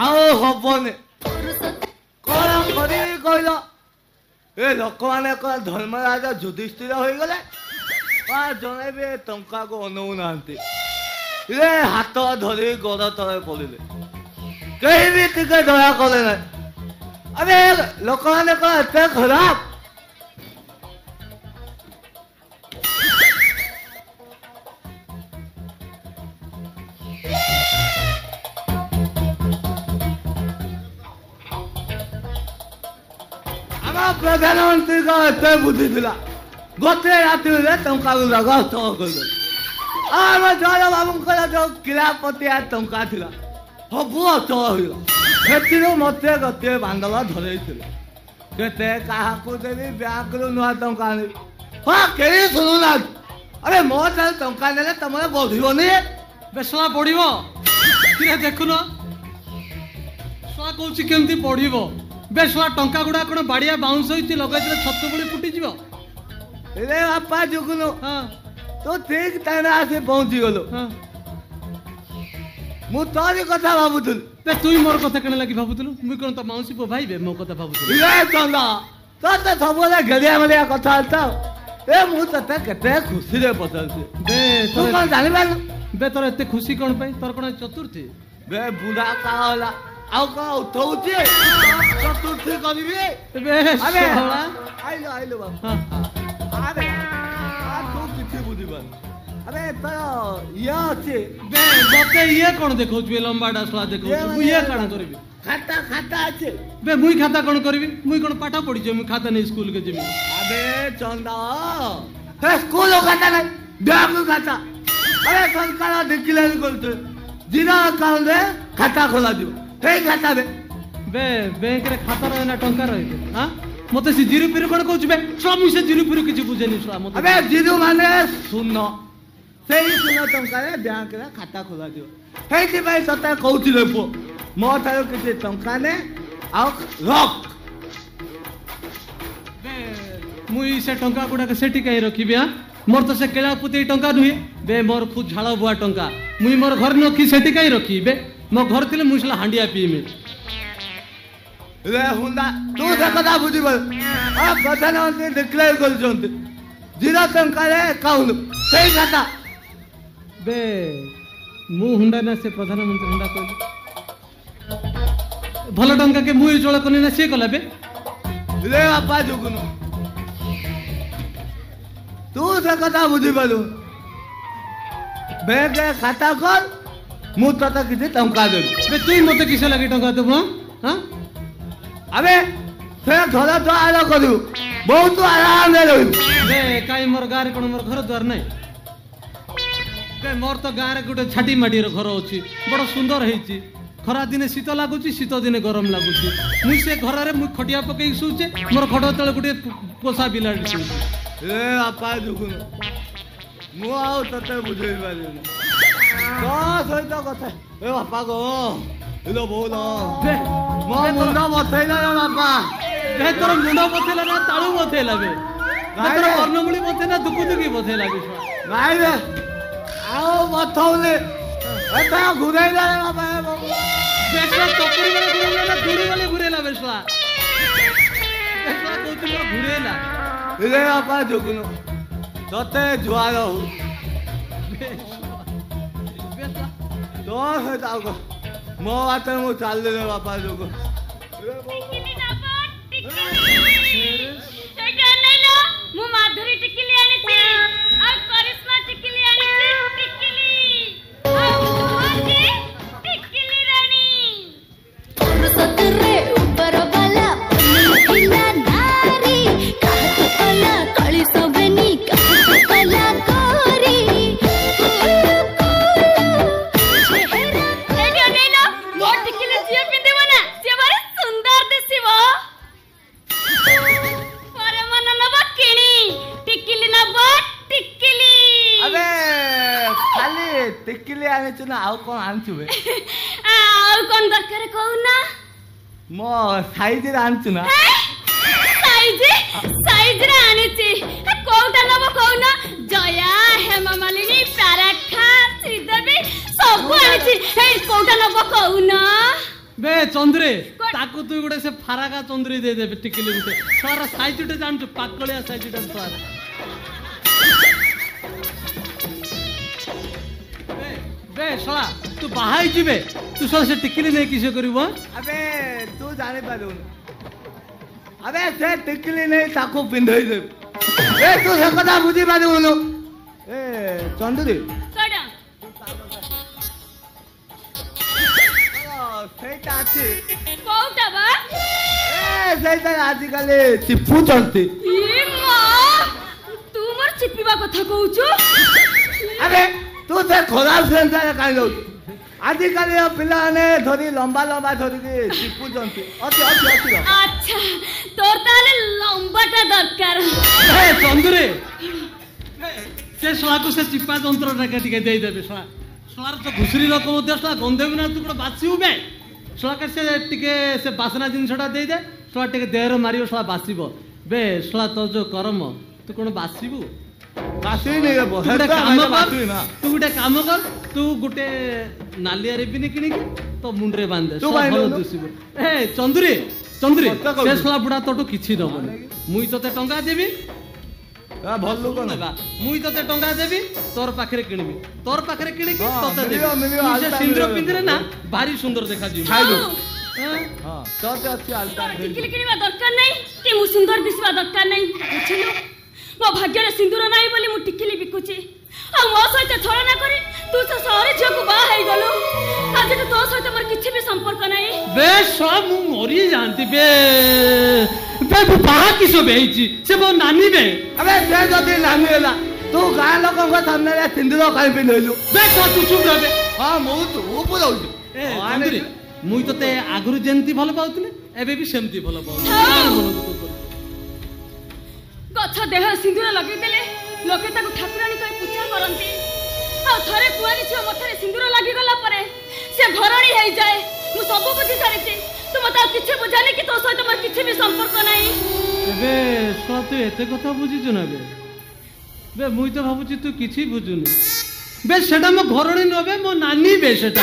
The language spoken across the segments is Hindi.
ଆଉ ହବନି କଣ କରିବି କହିଲ ଏ ଲୋକମାନେ କଣ ଧର୍ମରାଜ ଯୁଧିଷ୍ଠିର ହୋଇଗଲେ ଜଣେ ବି ଟଙ୍କାକୁ ଅନଉନାହାନ୍ତି ରେ ହାତ ଧରି ଗୋଡ଼ ତଳେ ପଡ଼ିଲେ କେହି ବି ଟିକେ ଦୟା କଲେ ନାହିଁ ଆରେ ଲୋକମାନେ କଣ ଏତେ ଖରାପ प्रधानमंत्री का एते बुद्धि थिला गोटे राति टंका गुराक हस्तगत करदे आम जय बाबू जो किलापतिया टंका थिला हबु हस्तगत होइला सेतिरो मते गते बांधल धरैथिले केते काहाकू देबी बैंक रु नुआ टंका आनी हां केही सुनुना अरे मो चाल टंका नेले तमरे बढिबोनी बेसला पड़िबो किरे देखुनो सवा कहूची केमती पड़िबो बेसला टंका गुड़ा कोन बाड़िया बाउंस होइती लगाइले छत्तो बळी फुटी जिवो रे बापा जुगुनो हां तो ठीक टाइम आसे पहुंची गलो हां मु तोरी कथा भाबुथुल ते तुई मोर कथा केने लागि भाबुथुल मुई कोन त माउसी पो भाईबे मो कथा भाबुथुल रे चंदा तो सबले गलिया मलिया कथा हलता ए मु तते केते खुशी रे पछलसी बे तू कोन जानि बान बे तोर एते खुशी कोन पई तोर कोन चतुर्थी बे बुढ़ा का होला आउ का उठौची चतुर्थी करबी बे अरे सोहला आइलो बाबू हां अरे आ तू किछि बुझिबान अरे तो ये अछि बे मते ये कोन देखौ छु लंबा डासला देखौ छु ये काना करबी खाता अछि बे मुई खाता कोन करबी मुई कोन पाठ पढी जे मुई खाता नै स्कूल के जेमी अबे चंदा हे स्कूल खाता नै बैंक खाता अरे सरकार डिक्लेयर करते जिना अकाउंट रे खाता खोला दियो हे खाता बे बैंक रे खाता रहे ना टंका रहे हां मते से जीरो पिरो कोन कहू बे सब मुई से जीरो पिरो किछ बुझेनी सला मते अबे जीरो माने शून्य सेही शून्य टंका रे बैंक रे खाता खोला दियो हेति भाई सता कहूची रे पो मो थारो किछ टंका ने आ रख बे मुई से टंका गुडा के सेठी काई रखिबे हां मोर तो से केला पुती टंका नुहे बे मोर खुद झाड़ा बुआ टंका मुई मोर घर न की सेठी काई रखिबे मो घर तिले मुसला हांडिया पीमे रे हुंदा तू से कथा बुझी बोल आ प्रधानमंत्री डिक्लेयर कर जोंते जीरो टंका रे अकाउंट सही खाता बे मु हुंडा ना से प्रधानमंत्री हुंडा कहले भलो टंका के मुई चोळ कोनी ना से कला बे रे बापा जुगुनो तू से कथा बुझी बोलू बैंक रे खाता खोल मु तता किछि टंका दे बे तुई मते किसे लागि टंका देबो हां अबे से घर द्वार करू बहुत आराम दे रहू बे काई मोर गार कोन मोर घर द्वार नै बे मोर तो गार गुटे छाटी माटी रो घर अछि बड़ सुंदर हेछि खरा दिने शीत लागुची शीत दिने गरम लागुची मुई से घर रे मुई खटिया पकई सुचे मोर खट तळे गुटे पोसा बिलाडी सुचे रे आपा जुगुनो मु आउ तते बुझेई पाली तो सहित कथा ए बापा गो इलो बोलो बे मो मुंडा बथैला रे बापा बे तोर मुंडा बथेला ना ताळू बथेला बे तोर कर्णमुली बथेला दुकु दुकी बथेला बे नाइ रे आओ बथौले एता घुराइला रे बापा बेसला टपरी वाला घुरेला ना दूरी वाले घुरेला बेसला बेसला कोती मोर घुरेला रे बापा जुगुनो तते जुआर हो बेसला तो है जाओ मो आते मु चाल दे बापा जुगु टिकिली ना बट टिकिली सेटा नैलो मु माधुरी टिकिली आनिछि आ करिश्मा टिकिली आनिछि टिकिली आ मोहजी टिकिली रानी सतरे ऊपर वाला नीला नारी कहत कला कली सबनी कहत कला कोरी सेटा नैलो मो टिकिली जिया पिंदेबो ना से बारे सुंदर दिसिबो परे मन नब किणी टिकिली ना बट टिकिली अबे खाली टिकिली आने छु ना आउ कोन आनछु बे आउ कोन दरकार कहू ना मो साइज रे आनछु ना साइज रे आनिछि कोउटा नब कहू ना जया हेमा मालिनी प्रारखा श्रीदेवी सब आनिछि हे कोउटा नब कहू ना बे चंद्रे ताकू तू गुटे से फारागा चंद्री दे दे टिकिली गुटे सारा साइज उठे जान पाकलिया साइज उठे सारा बे शला तू बाहाई जिबे तू सब से टिकिली नहीं किसे करिवो अबे तू जाने पालू अबे से टिकली नहीं ताको पिंधई दे ए तू से कथा बुझी पालू ए चंदुरी कड़ा ସେଇଟା ଅଛି କୋଉଟା ବା ସେଇଟା ଆଜିକାଲି ଚିପୁଛନ୍ତି ଇ ମା ତୁ ମୋର ଚିପିବା କଥା କହୁଛୁ ଆରେ ତୁ ସେ ଖରାପ ସେନ୍ସରେ କାହିଁ ଦଉଛୁ ଆଜିକାଲି ପିଲାମାନେ ଧରି ଲମ୍ବା ଲମ୍ବା ଧରିକି ଚିପୁଛନ୍ତି ଅଛି ଅଛି ଅଛି ଆଚ୍ଛା ତୋର ତାହେଲେ ଲମ୍ବାଟା ଦରକାର ଚନ୍ଦୁରେ ସେ ଶଳାକୁ ସେ ଚିପା ଯନ୍ତ୍ରଟା ଟିକେ ଦେଇଦେବେ ଶଳା ଶଳାର ତ ଘୁଷୁରୀ ଲୋକ ମଧ୍ୟ ଶଳା ଗନ୍ଧେବି ନା ତୁ ଗୋଟେ ବାସିବୁ ବେ ଶଳାକେ ସେ ଟିକେ ସେ ବାସନା ଜିନିଷଟା ଦେଇଦେ ଶଳା ଟିକେ ଦେହରେ ମାରିବ ଶଳା ବାସିବ ବେ ଶଳା ତୋ ଯୋଉ କରମ ତୁ କଣ ବାସିବୁ ବାସିନି ତୁ ଗୋଟେ କାମ କର ତୁ ଗୋଟେ ନାଲିଆ ରେବିନି କିଣିକି ତୋ ମୁଣ୍ଡରେ ବାନ୍ଧେ ଭଲ ଦିଶିବ ଏ ଚନ୍ଦୁରୀ ଚନ୍ଦୁରୀ ସେ ଶଳା ବୁଢା ତୋଠୁ କିଛି ଦବନି ମୁଇଁ ତତେ ଟଙ୍କା ଦେବି ଭଲ ଲୋକ ନେବା ମୁଇଁ ତତେ ଟଙ୍କା ଦେବି ତୋର ପାଖରେ କିଣିବି ତୋର ପାଖରେ କିଣିକି ତତେ ଦେବି ମିଳିବ ସେ ସିନ୍ଦୁର ପିନ୍ଧିରେ ନା ଭାରି ସୁନ୍ଦର ଦେଖାଯିବ ଖାଇଲୁ ହଁ ତତେ ଅଛି ଆଲତା ଟିକିଲି କିଣିବା ଦରକାର ନାହିଁ କି ମୁଁ ସୁନ୍ଦର ଦିଶିବା ଦରକାର ନାହିଁ ବୁଝିଲୁ ମୋ ଭାଗ୍ୟରେ ସିନ୍ଦୁର ନାହିଁ ବୋଲି ମୁଁ ଟିକିଲି ବିକୁଛି ଆଉ ମୋ ସହିତ ଛଳନା କରି ତୁ ସେ ସହରୀ ଝିଅକୁ ବାହା ହେଇଗଲୁ ଆଜିଠୁ ତୋ ସହିତ ମୋର କିଛି ବି ସମ୍ପର୍କ ନାହିଁ ବେ ଶଳା ମୁଁ ମରି ଯାଆନ୍ତି ବେ ମୁଁ ବାହା କିସ ହେଇଛି ସେ ମୋ ନାନୀ ବେ ଆବେ ସେ ଯଦି ନାନୀ ହେଲା ତୁ ଗାଁ ଲୋକଙ୍କ ସାମ୍ନାରେ ସିନ୍ଦୁର କାହିଁ ପିନ୍ଧେଇଲୁ ବେ ଶଳା ତୁ ଚୁପ୍ ରହ ବେ ହଁ ମୁଁ ତୁ ବୁଲଉଛୁ ଚନ୍ଦୁରୀ ମୁଇଁ ତତେ ଆଗରୁ ଯେମିତି ଭଲ ପାଉଥିଲି ଏବେ ବି ସେମିତି ଭଲ ପାଉଛି ଗଛ ଦେହ ସିନ୍ଦୁର ଲଗେଇଦେଲେ ଲୋକେ ତାକୁ ଠାକୁରାଣୀ କହି ପୂଜା କରନ୍ତି ଆଉ ଥରେ କୁଆରୀ ଝିଅ ମଥାରେ ସିନ୍ଦୁର ଲାଗିଗଲା ପରେ ସେ ଘରଣୀ ହେଇଯାଏ ମୁଁ ସବୁ ବୁଝି ସାରିଛି ତୁ ମତେ ଆଉ କିଛି ବୁଝାନି କି ତୋ ସହିତ ମୋର କିଛି ବି ସମ୍ପର୍କ ନାହିଁ ଏବେ ଶଳା ତୁ ଏତେ କଥା ବୁଝିଛୁ ନା ବେ ମୁଇଁ ତ ଭାବୁଛି ତୁ କିଛି ବୁଝୁନି ବେ ସେଟା ମୋ ଘରଣୀ ନୁହଁ ବେ ମୋ ନାନୀ ବେ ସେଟା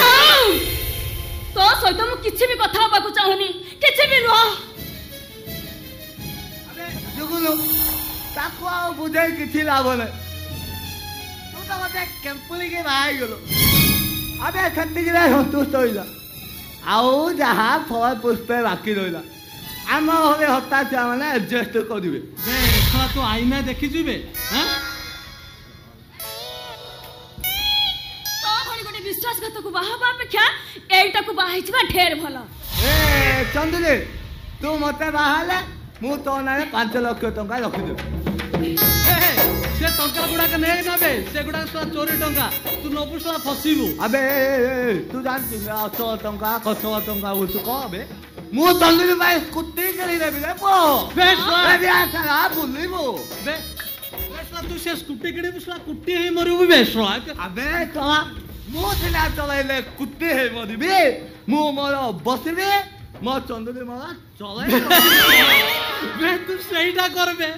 ତୋ ସହିତ ମୁଁ କିଛି ବି କଥା ହବାକୁ ଚାହୁଁନି କିଛି ବି ନୁହଁ ଜୁଗୁଲୁ ତାକୁ ଆଉ ବୁଝେଇ କିଛି ଲାଭ ନାହିଁ ତୁ ତ ମତେ କେମ୍ପୁଲିକି ବାହା ହେଇଗଲୁ ଆବେ ସେତିକିରେ ସନ୍ତୁଷ୍ଟ ହୋଇଲା ଆଉ ଯାହା ଫଳ ପୁଷ୍ପେ ବାକି ରହିଲା ଆମ ଘରେ ହତାଶା ମାନେ ଆଡଜଷ୍ଟ କରିବେ ତୁ ଆଇନା ଦେଖିଛୁ ବେ ତୋ ଭଳି ଗୋଟେ ବିଶ୍ୱାସଘାତକୁ ବାହା ହେବା ଅପେକ୍ଷା ଏଇଟାକୁ ବାହା ହେଇଯିବା ଢେର ଭଲ ଏ ଚନ୍ଦୁରୀ ତୁ ମତେ ବାହା ହେଲେ ମୁଁ ତୋ ନାଁରେ 5 ଲକ୍ଷ ଟଙ୍କା ରଖିଦେବି ସେ ଟଙ୍କା ଗୁଡାକ ନେଇ ନେବେ ସେଗୁଡାକ ଚୋରି ଟଙ୍କା ତୁ ନବୁ ଶଳା ଫସିବୁ ଆବେ ତୁ ଜାଣିଛୁ 8 ଟଙ୍କା 7 ଟଙ୍କା ବୁଝୁ କବେ ମୁଁ ଚନ୍ଦୁରୀ ପାଇଁ ସ୍କୁଟି କିଣିଦେବି ରେ ପୁଅ ବୁଲିବୁ ତୁ ସେ ସ୍କୁଟି କିଣିବୁ ଶଳା କୁଟି ହେଇ ମରିବୁ ବେ ଶଳା ଆବେ ଶଳା ମୁଁ ସିନା ଚଲେଇଲେ କୁଟି ହେଇ ମରିବି ମୁଁ ମୋର ବସିବି ମୋ ଚନ୍ଦୁରୀ ମୋର ଚଲେଇ ତୁ ସେଇଟା କରବେ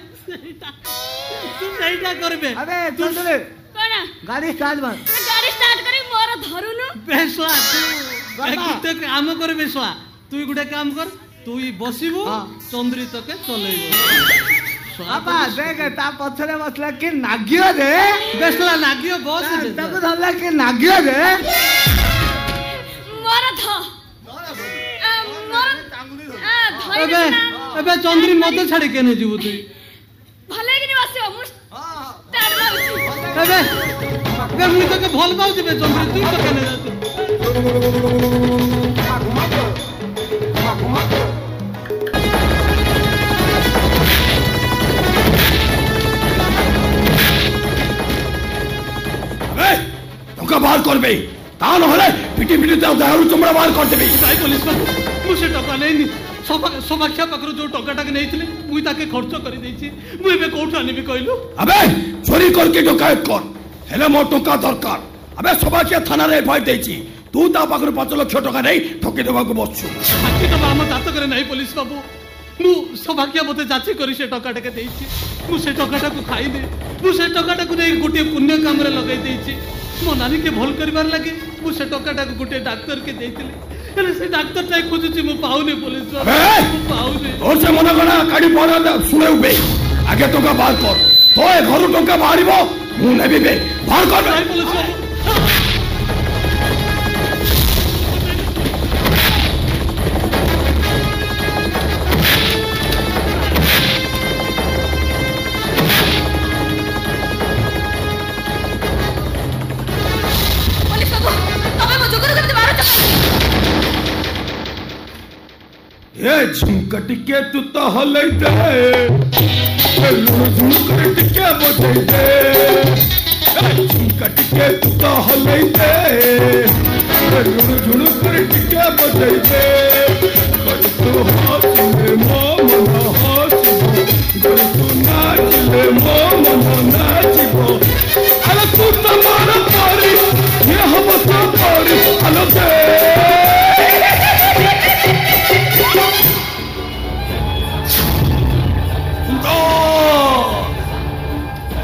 ତୁ ସେଇଟା କରବେ ଆବେ ଚନ୍ଦୁରୀ କଣ ଗାଡି ଷ୍ଟାର୍ଟ ମାର ଗାଡି ଷ୍ଟାର୍ଟ କରି ମୋର ଧରୁନୁ ବେ ଶଳା ତୁ ଗୋଟେ କାମ କରିବେ ଶଳା তুই গোটে কাম কর তুই বসিবু চন্দ্রী তোকে চলেইব বাবা দেখ তা পছরে বসলা কি নাগিও রে বেশলা নাগিও বস তাকে ধরলা কি নাগিও রে মোর ধ এবে এবে চন্দ্রী মতে ছাড়ি কেনে যাবু তুই ভালো কিনি বসিও মু স্টার্ট মারুছি এবে এবে মুই তোকে ভাল পাউছি বে চন্দ্রী তুই তো কেনে যাচ্ছু বাহার করবে তা নহলে পিটি পিটি দেহরু চমড়া বাহার করে দেবে যাই পুলিশ বাবু মু সে টাকা নেইনি সমাখ্যা পাখরু যে টাকাটাকে নেইছিলে মুই তাকে খরচ করে দেইছি মু এবে কোঠু আনিবি কইলু আবে চোরি করকে ডকায়ত কর হেলে মো টাকা দরকার আবে সমাখ্যা থানারে এফআইআর দেইছি তু তা পাখরু 5 লক্ষ টাকা নেই ঠকি দেবাকু বসছু সাক্ষী তো আমার দাঁত করে নাই পুলিশ বাবু মু সৌভাগ্য মতে যাচি করি সে টাকাটাকে দেইছি মু সে টাকাটাকে খাইনি মু সে টাকাটাকে নেই গোটিয়ে পুণ্য কামরে লগাই দেইছি মো নানি কে ভল করিবার লাগি মু সে টাকাটাকে গোটিয়ে ডাক্তার কে দেইଥିଲି ହେଲେ ସେ ଡାକ୍ତରଟା ଖୋଜୁଛି ମୁଁ ପାଉନି ପୋଲିସ ମୁଁ ପାଉନି তোর সে মনে করা কাড়ি পড়া শুনে উঠবে আগে টঙ্কা বার কর তো এ ঘর টঙ্কা বাড়িব মু নেবি বে বার কর পୋଲିସ ବାବୁ ये झुमका टिके तू तो हलै दे झुमका टिके बजै दे झुमका टिके तू तो हलै दे झुमका टिके बजै दे कर तू हाथ मो मन हाथ कर तू नाच मो मन नाचबो अरे तू तो मार पारी ये हम तो पारी अलो दे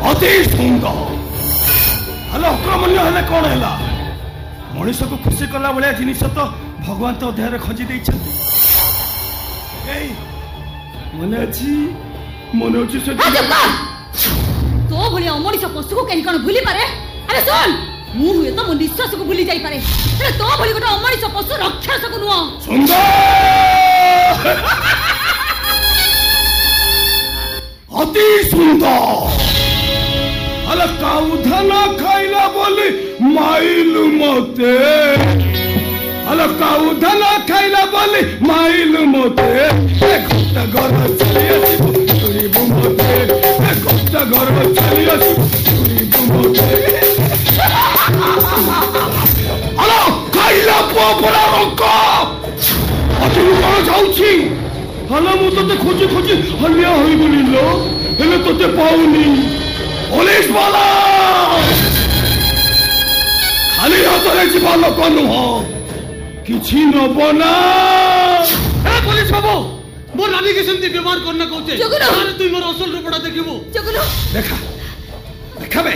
अति सुंदर हेलो अक्रमण्य हेले कौन है मनीष को खुशी कला भाया जिनिस तो भगवान तो देह खंजी मने अच्छी से तो भलिया अमनीष पशु को कहीं कौन भूली पारे अरे सुन मु हुए तो मो निश्वास को भूली जाई पारे अरे तो भली गोटे अमनीष पशु राक्षस को नुआ सुंदर अति सुंदर अल काउधन खाइला बोली माइल मते अल काउधन खाइला बोली माइल मते ए घोटा घर चली आसी तुरी बुमते ए घोटा घर चली आसी तुरी बुमते अल खाइला पोपरा रंक अति कोन जाउछी हला मु तते खोजी खोजी हलिया होई बोलिलो हेले तते पाउनी पुलिस वाला खाली हाथ जीवा लोक नुह कि नबना पुलिस बाबू मोर नानी के सेमती व्यवहार करना कहते अरे तुई मोर असल रूपटा देखिबो देखा देखा बे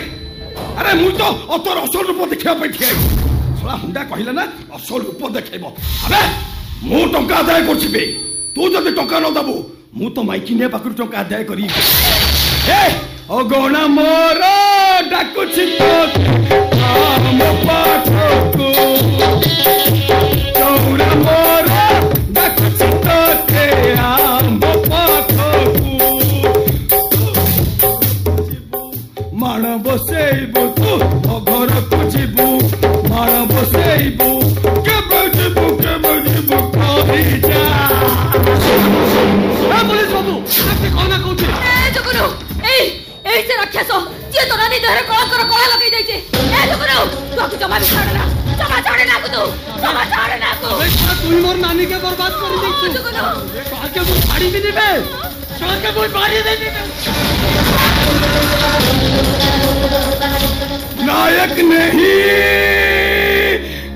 अरे मु तो अतोर असल रूप देखिया पे ठिया सला हुंडा कहिला ना असल रूप देखेबो अबे मु टंका आदाय करछिबे तू जदि टंका न दबो मु तो माइकी ने पाखु टंका आदाय करी ए अगणा मोर डाकुछि तो आम पाठको चौरा मोर डाकुछि तो ते आम पाठको मान बसेइबु तू घर को जीबु मान बसेइबु केबे जीबु कहि जा ए पुलिस बाबू देखि कोना कहउछि ए जगनु ए से राक्षस जे तो नानी देहरे कळा लगै जाय छे ए जगनु तू जमा भी छोड़े ना तू जमा छोड़े ना तू तू मोर नानी के बर्बाद कर दे तू जगनु आके वो फाड़ी भी देबे छोड़ के वो मारी दे नायक नहीं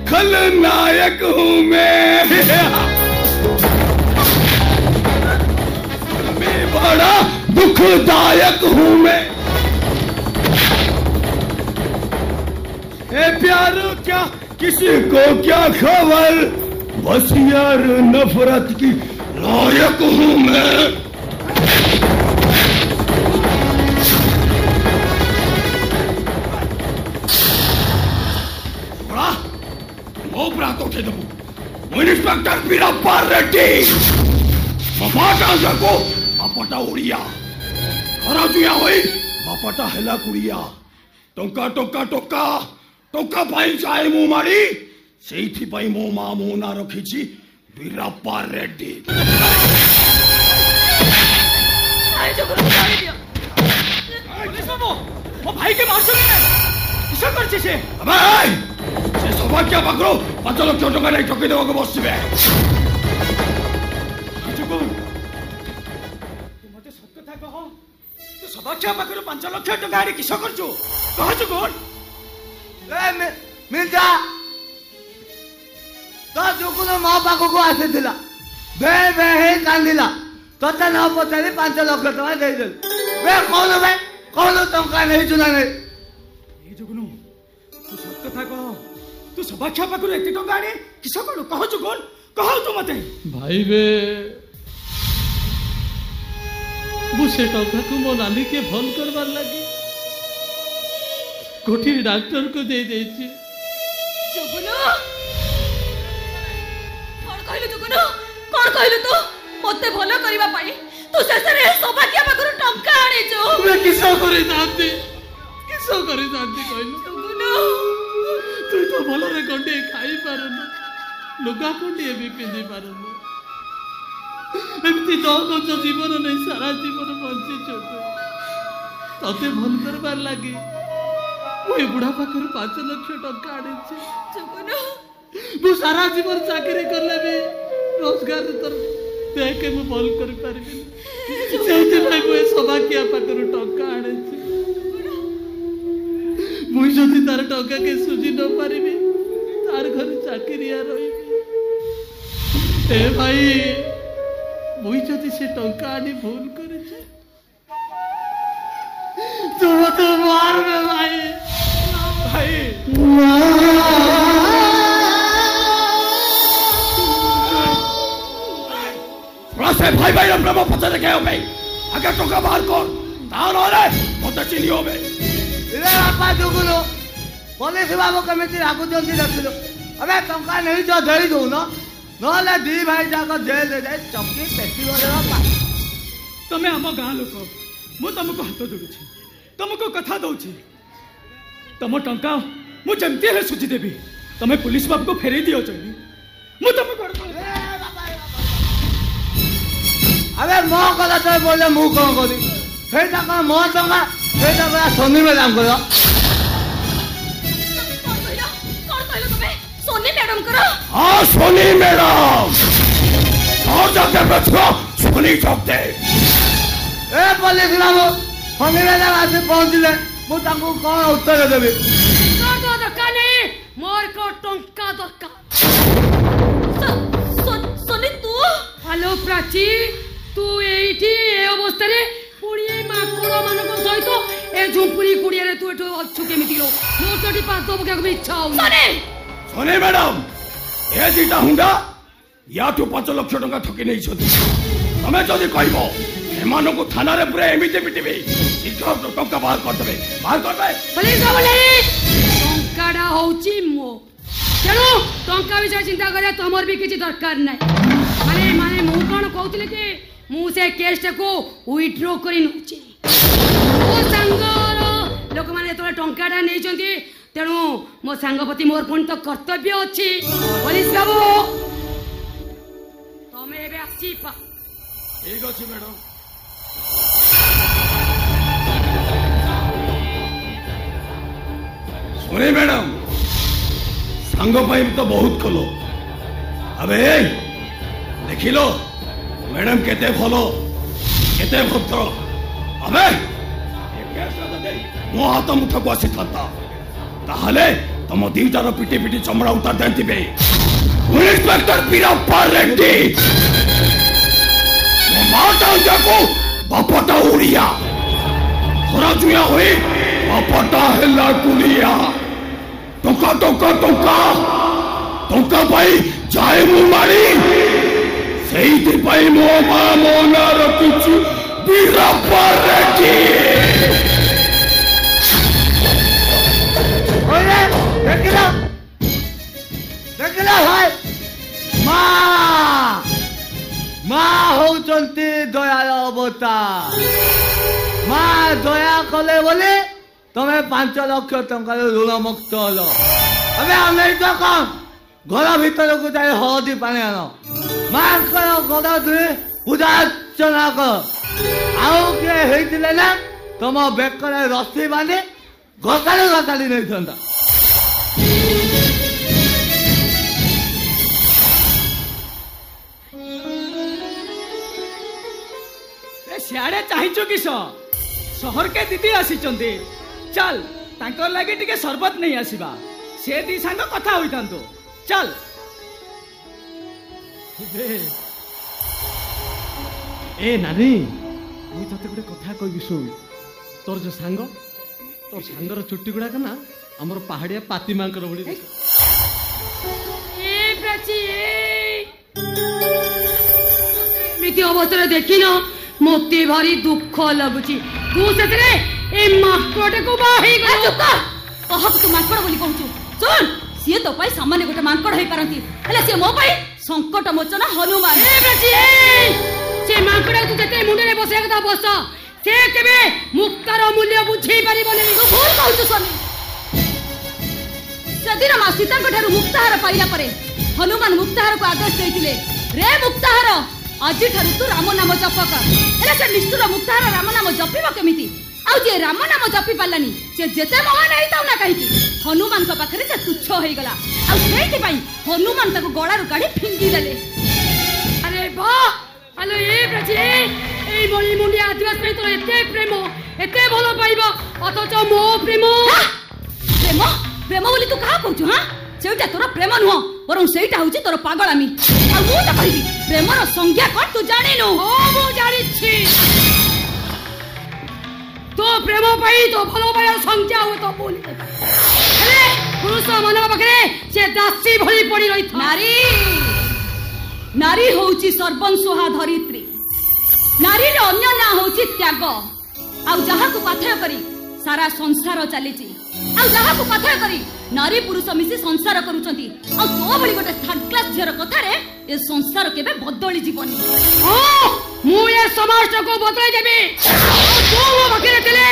खलनायक हूँ मैं बड़ा दुखदायक हूँ मैं ए प्यार क्या किसी को क्या खबर बस यार नफरत की लायक हूँ मैं उठे देबू इंस्पेक्टर वीरप्पा रेड्डी बापाटा जाको बापाटा उड़िया खरा जुया होई बापाटा हेला कुड़िया टंका टंका टंका टंका पाई चाहे मु मारी सेठी पाई मो मा मो ना रखिछि वीरप्पा रेड्डी अरे जो करो मारी दिया पुलिस बाबू वो भाई के मार सुने किसे करछे से अबे से सौभाग्य पाखरो 5 लाख टका नहीं ठकी देबो के बसिबे तुम मते सत्य कथा कह तू सौभाग्य पाखरो 5 लाख टका आड़ी किस करछु कह छु कोन ए मिलता तो जोकुनो मा पाखो को आसेथिला बे बे हे कांदिला तोता न पचारी 5 लाख टका दे दे बे कौन टका नहीं चुना नहीं ए जोकुनो तू सत्य कथा कह तू तू सबाख्या पाखु एते टंका आनी किस करू कहछु कोन कहौ तू मते भाई बे मु से टंका को मो नानी के भल करबार लगी कोठी डॉक्टर को दे देछि जुगुनु कौन कहलु तू मते भलो करिबा पाई तू शेषरे सबाकिया पाखरु टंका आनी जो मैं किसो करे जानती कहलु जुगुनु तू तो भलो रे गंडे खाई पारनु लुगा कोंडी भी पिंदी पारनु एमती तो को जीवन नहीं सारा जीवन बंची छोटे तते भल करबार लगी मु ए बुढ़ा पाखरु 5 लाख टंका आनी छी जुगुनु मु सारा जीवन चाकरी करले भी रोजगार तर देखे मु भल कर पारबी सेति भाई मु सबाकिया पाखरु टंका आने छी मु जदी तार टंका के सुझी न पारिबी तार घर चाकरिया रही ए भाई मु जदी से टंका आनी भूल करे छी तो मार में भाई से भाई भाई प्रेम पचारे क्या भाई आगे टोका बाहर कर तार रे मते चिनियो बे रे बापा जुगुनु पुलिस बाबू कमिटी लागू जल्दी रखिलो अबे टंका नहीं जो धरी दो न नले दी भाई जाको जेल दे जाए चौकी पेटी वाले बापा तमे हम गां लोक मु तुमको हाथ जोड़ू तुमको कथा दउछि तम टंका मु जमते है सुझी देबी तमे पुलिस बाबू को फेरे दियो चली मु तुमको अबे मो कला तो बोले मु कौन करी फेटा का मो टंका फेटा बड़ा सोनी मैडम करो कौन कहलु तबे सोनी मैडम करो हां सोनी मैडम और जाके बचो सोनी चौकते ए पुलिस बाबू सोनी मैडम आसे पहुंचले मु तांको कौन उत्तर देबी तो दरकार नहीं मोर को टंका दरकार सोनी तू हेलो प्राची तू एठी ए अवस्था रे पुड़िए माकोड़ मानको सहित ए झुंपुरी कुड़िया रे तू एठो अच्छु केमिति रो मोर तोटी पास दब के इच्छा हो सोनी मैडम ए दिटा हुंडा या तू 5 लाख टंका ठकी नहीं छथि तमे जदी कहबो एमानको थाना रे पूरा एमिते पिटिबे इठो टंका बाहर कर देबे पुलिस बोले टंकाडा होची मो चलो टंका विषय चिंता करे तमर भी किछि दरकार नै माने मु कोन कहउतले के मु से केस को विथड्रॉ करी नउची ओ संगर लोक माने तो टंकाडा नै जंती तेणु मो सांगपति मोर पुणी तो कर्तव्य अच्छी पुलिस बाबू तमें एबे आसी पा ठीक अछि मैडम सुने मैडम सांग पाई तो बहुत कलो अबे देखिलो मैडम केते भलो केते भद्र अबे मो हाथ मुठ को आसी था ताहले तम दीटार पिटी पिटी चमड़ा उतार देंतिबे इंस्पेक्टर बीराप्पा रेड्डी मो माता जाको बापटा उड़िया थोड़ा जुया होई बापटा हेला कुलिया टोका टोका टोका टोका भाई जाए मु मारी सेही भाई मो मा मोना रखिछु बीराप्पा रेड्डी ओए देखला भाई माँ होचंती दयाल अवतार माँ दया कले बोले तमें 5 लाख टंका ऋण मुक्त हल अबे नहीं तो कौन घर भीतर को जाए हलदी पानी आन माँ गद धुई पूजा अर्चना कर आउ किए होइतिले ना तुम बेकरे रस्सी बांधि गसाड़ी गसाड़ी नहीं था सियाड़े चाहिए किस सहर के दीदी आसी चल तांकर लगे टिके सरबत नहीं आसीबा से दी सांग कथा होई थांतो चल ए नानी मुई तते गोटे कथा कहबी सुन तोर जो सांग तोर सांगर चुट्टी गुड़ाक ना हमर पहाड़िया पाती मांकर बड़ी एमती अवस्था देखिन मत भारी दुख लगुच तू से माकड़ को कहक तू माकड़ बोली कहूँ सुन सी तो सामान्य गोटे माकड़ हो पारती सी मो संकट मोचन हनुमान से माकड़ तू जिते मुंडे बस कथा बस से केबे मुक्तार मूल्य बुझी पारिबनी तू भूल कहू स्वामी सदिन माँ सीता मुक्ताहार पाइला परे हनुमान मुक्ताहार को आदेश देते रे मुक्ताहार आज तू राम नाम जपक से निष्ठुर मुक्ताहार राम नाम जपिब केमिति आउ जे राम नाम जपी पालानी से जेते महान हेइताउ ना कहीं हनुमान को पाखरे से तुच्छ हो गला आउ सेति पई हनुमान ताको गळारु काढी फिंगी देले अरे वाह हेलो ए प्रजे ए मणि मुंडी आदिवासी पे तो एते प्रेम एते भलो पाइबो अथच मो प्रेम प्रेम प्रेम बोली तू कहा कहू हां सेटा तोर प्रेम नुह बरं सेटा होची तोर पागलामी आ मु त कहबी प्रेमर संज्ञा कोन तू जानि नो ओ मु जानि छी तो प्रेम पाई तो भलो पाई संज्ञा हो तो बोली अरे पुरुष मानव पाखरे से दासी भली पड़ी रही नारी नारी होची सर्वंसुहा धरित्री नारी रे अन्य ना होची त्याग आ जहा को पाथय करी सारा संसार चलीची आ जहा को पाथय करी नारी पुरुष मिसी संसार करूचंती आ तो बळी गोटे थर्ड क्लास झियर कथारे ए संसार केबे बदली जीवनी ओ मु ए समाज को बदलाई देबी तो मो बकरे तेले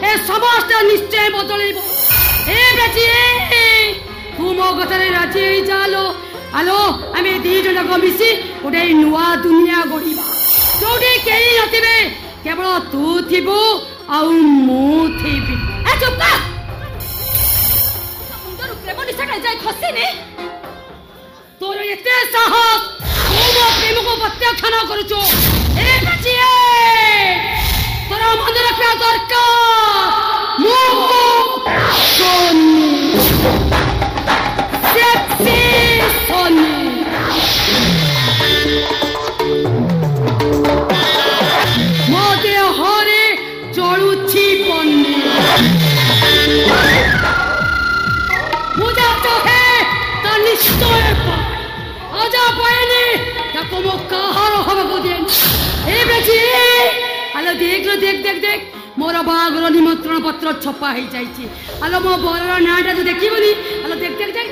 ए समाज निश्चय बदलैबो ए बेची तू मो गतरे राजी जालो आलो आमे दी जन को मिसी गोटे नुआ दुनिया गढिबा जोडी केही नथिबे केवल तू थिबो आ मु थिबी ए चुप कर मुंडर प्रेम निशाटा जाय खसी ने तोर एते साहस तू मो प्रेम को प्रत्यक्ष न करूचो ए बेची तोर मन रखा दरकार मु सोनी सेक्सी सोनी मोदे हरे चलुछि पन्नी मुझा चाहे तो निश्चय आजा पाएनी ताको मो कहार हबको देन ए बेची आलो देख लो देख देख देख मोर बागर निमंत्रण पत्र छपा हो जाइए आलो मो बरर नाटा तो देखिबनी आलो देख देख देख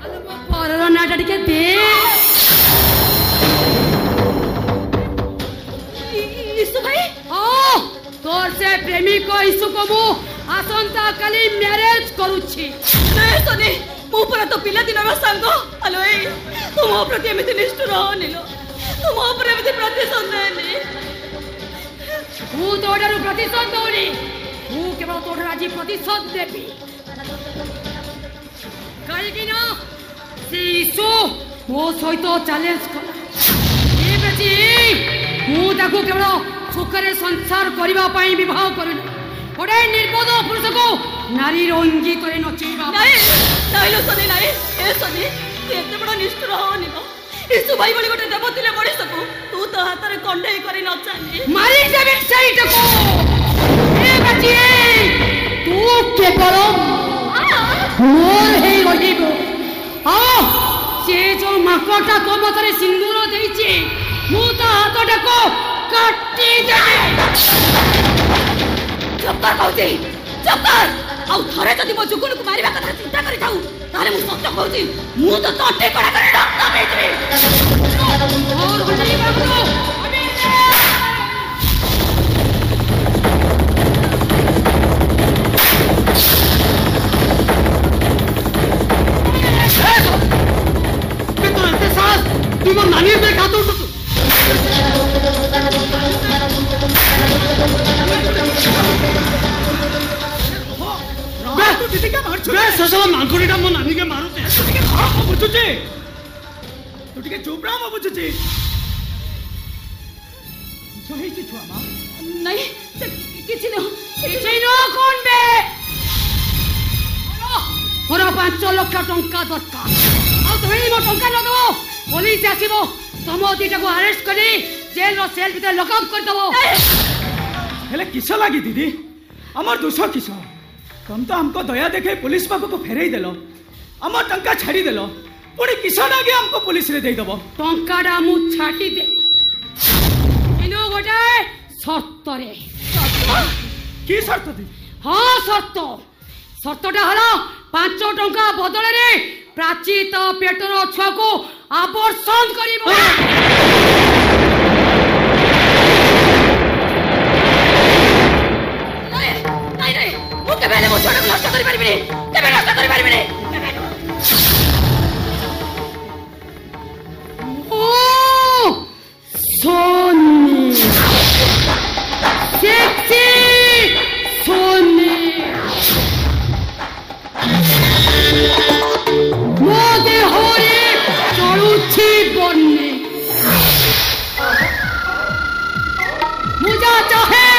आलो मो बरर नाटा टिके देख ईसु भाई ओ तोर से प्रेमिक ईसु को मु आसंता काली मैरिज करूछि नहीं सोनी मो पर तो पिला दिन रो संग हेलो ए तुम मो प्रति एमिति निष्ठुर होनिलो तुम मो पर एमिति प्रतिशोध नेली तू तोड़ारू प्रतिशोध दौनी तू केवल तोड़ आज प्रतिशोध देवी कहीं ना ईसु मो सहित चैलेंज कला मु ताकू केवल सुखरे संसार करबा पई विवाह करनी गोटे निर्बोध पुरुष को नारी रंगी करे नचेबा नहीं नहीं लो सोनी नहीं ए सोनी तू एते बड़ निष्ठुर होनी लो ईसु भाई बड़ी गोटे देवतिले बड़ी सकू तू तो हाथ रे कंडे करी नचानी मारी देबे सही को ए बच्ची तू केवल मोर हे रहिबो आ से जो माकटा तो मतरे सिंदूर देइची मु तो हाथटा को काटी देबे चुप कर कहूची चुप कर आउ थरे जदि मो जुगुन को मारिबा कथा चिंता करि थाउ ताले मु सत्य कहूची मु तो तटे कड़ा करे रक्त बेचबे और बजली बाबू तुम नानी पे खातो ससला मांकुरीटा मो नानी के मारुते तुटिके खराब बुझुचे तुटिके चुप रहा बुझुचे सही से छुआ मां नहीं किछि न कोन बे मोर 5 लाख टंका दरकार आ तुम मो टंका न दो पुलिस आसीबो तुम दीटा को अरेस्ट करी जेल रो सेल भीतर लॉकअप कर दबो हेले किस लागी दीदी हमर दोष किस तुम तो हमको दया देखे पुलिस बाबू को फेरई देलो हमर टंका छाड़ी देलो पुणी किस लागी हमको पुलिस रे देई दबो टंकाडा मु छाटी दे ସର୍ତ୍ତରେ। কি শর্ত দি? ହଁ ସର୍ତ୍ତ। ସର୍ତ୍ତଟା ହେଲା 5 ଟଙ୍କା ବଦଳରେ ପ୍ରାଚୀ ତା ପେଟର ଛୁଆକୁ ଆବର୍ଷଣ କରିବ। ମୁଁ କେବେ ହେଲେ ମୋ ଛୁଆଟାକୁ ନଷ୍ଟ କରିପାରିବିନି, କେବେ ନଷ୍ଟ କରିପାରିବିନି। सोनी सेक्सी सोनी ମୋ ଦେହରେ ଚଳୁଛି ବନ୍ୟା। ମୁଁ ଯାହା ଚାହେଁ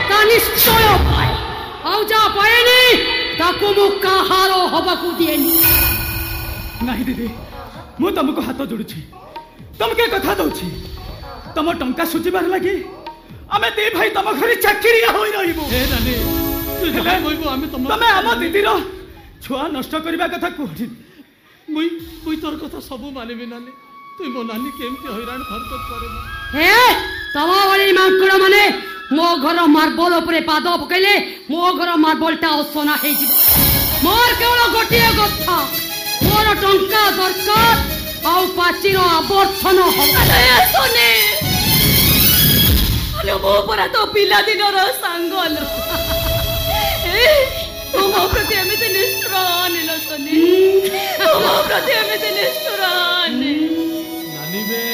ତା ନିଶ୍ଚୟ ପାଏ, ଆଉ ଯାହା ପାଏନି ତାକୁ ମୁଁ କାହାର ହବାକୁ ଦିଏନି। ନାହିଁ ଦିଦି, ମୁଁ ତମକୁ ହାତ ଯୋଡୁଛି, ତମକେ କଥା ଦଉଛି, ତମ ଟଙ୍କା ସୁଝିବାର ଲାଗି ଆମେ ଦି ଭାଇ ତମ ଘରେ ଚାକିରିଆ ହୋଇ ରହିବୁ। ହେ ନାନୀ ତୁ ଯାହା କହିବୁ ଆମେ ତମେ ଆମ ଦିଦିର ଛୁଆ ନଷ୍ଟ କରିବା କଥା କୁହନି। ମୁଇଁ ତୋର କଥା ସବୁ ମାନିବି ନାନୀ। তুই ମୋ ନାନୀ କେମିତି ହଇରାଣ ହରକତ କରେ ନା। ହେ ତମ ଭଳି ମାଙ୍କଡ ମାନେ ମୋ ଘର ମାର୍ବଲ ଉପରେ ପାଦ ପକେଇଲେ ମୋ ଘର ମାର୍ବଲଟା ଅସନା ହେଇଯିବ। ମୋର କେବଳ ଗୋଟିଏ କଥା, ମୋର ଟଙ୍କା ଦରକାର ଆଉ ପାଚିର ଆବର୍ଷଣ ମୋ ପରା ତ ପିଲାଦିନର ସାଙ୍ଗ ତୁ ମୋ ପ୍ରତି ଏମିତି ନିଷ୍ଠୁର ଅନିଲ ସନି, ତୁ ମୋ ପ୍ରତି ଏମିତି ନିଷ୍ଠୁର ନାନୀ ବେ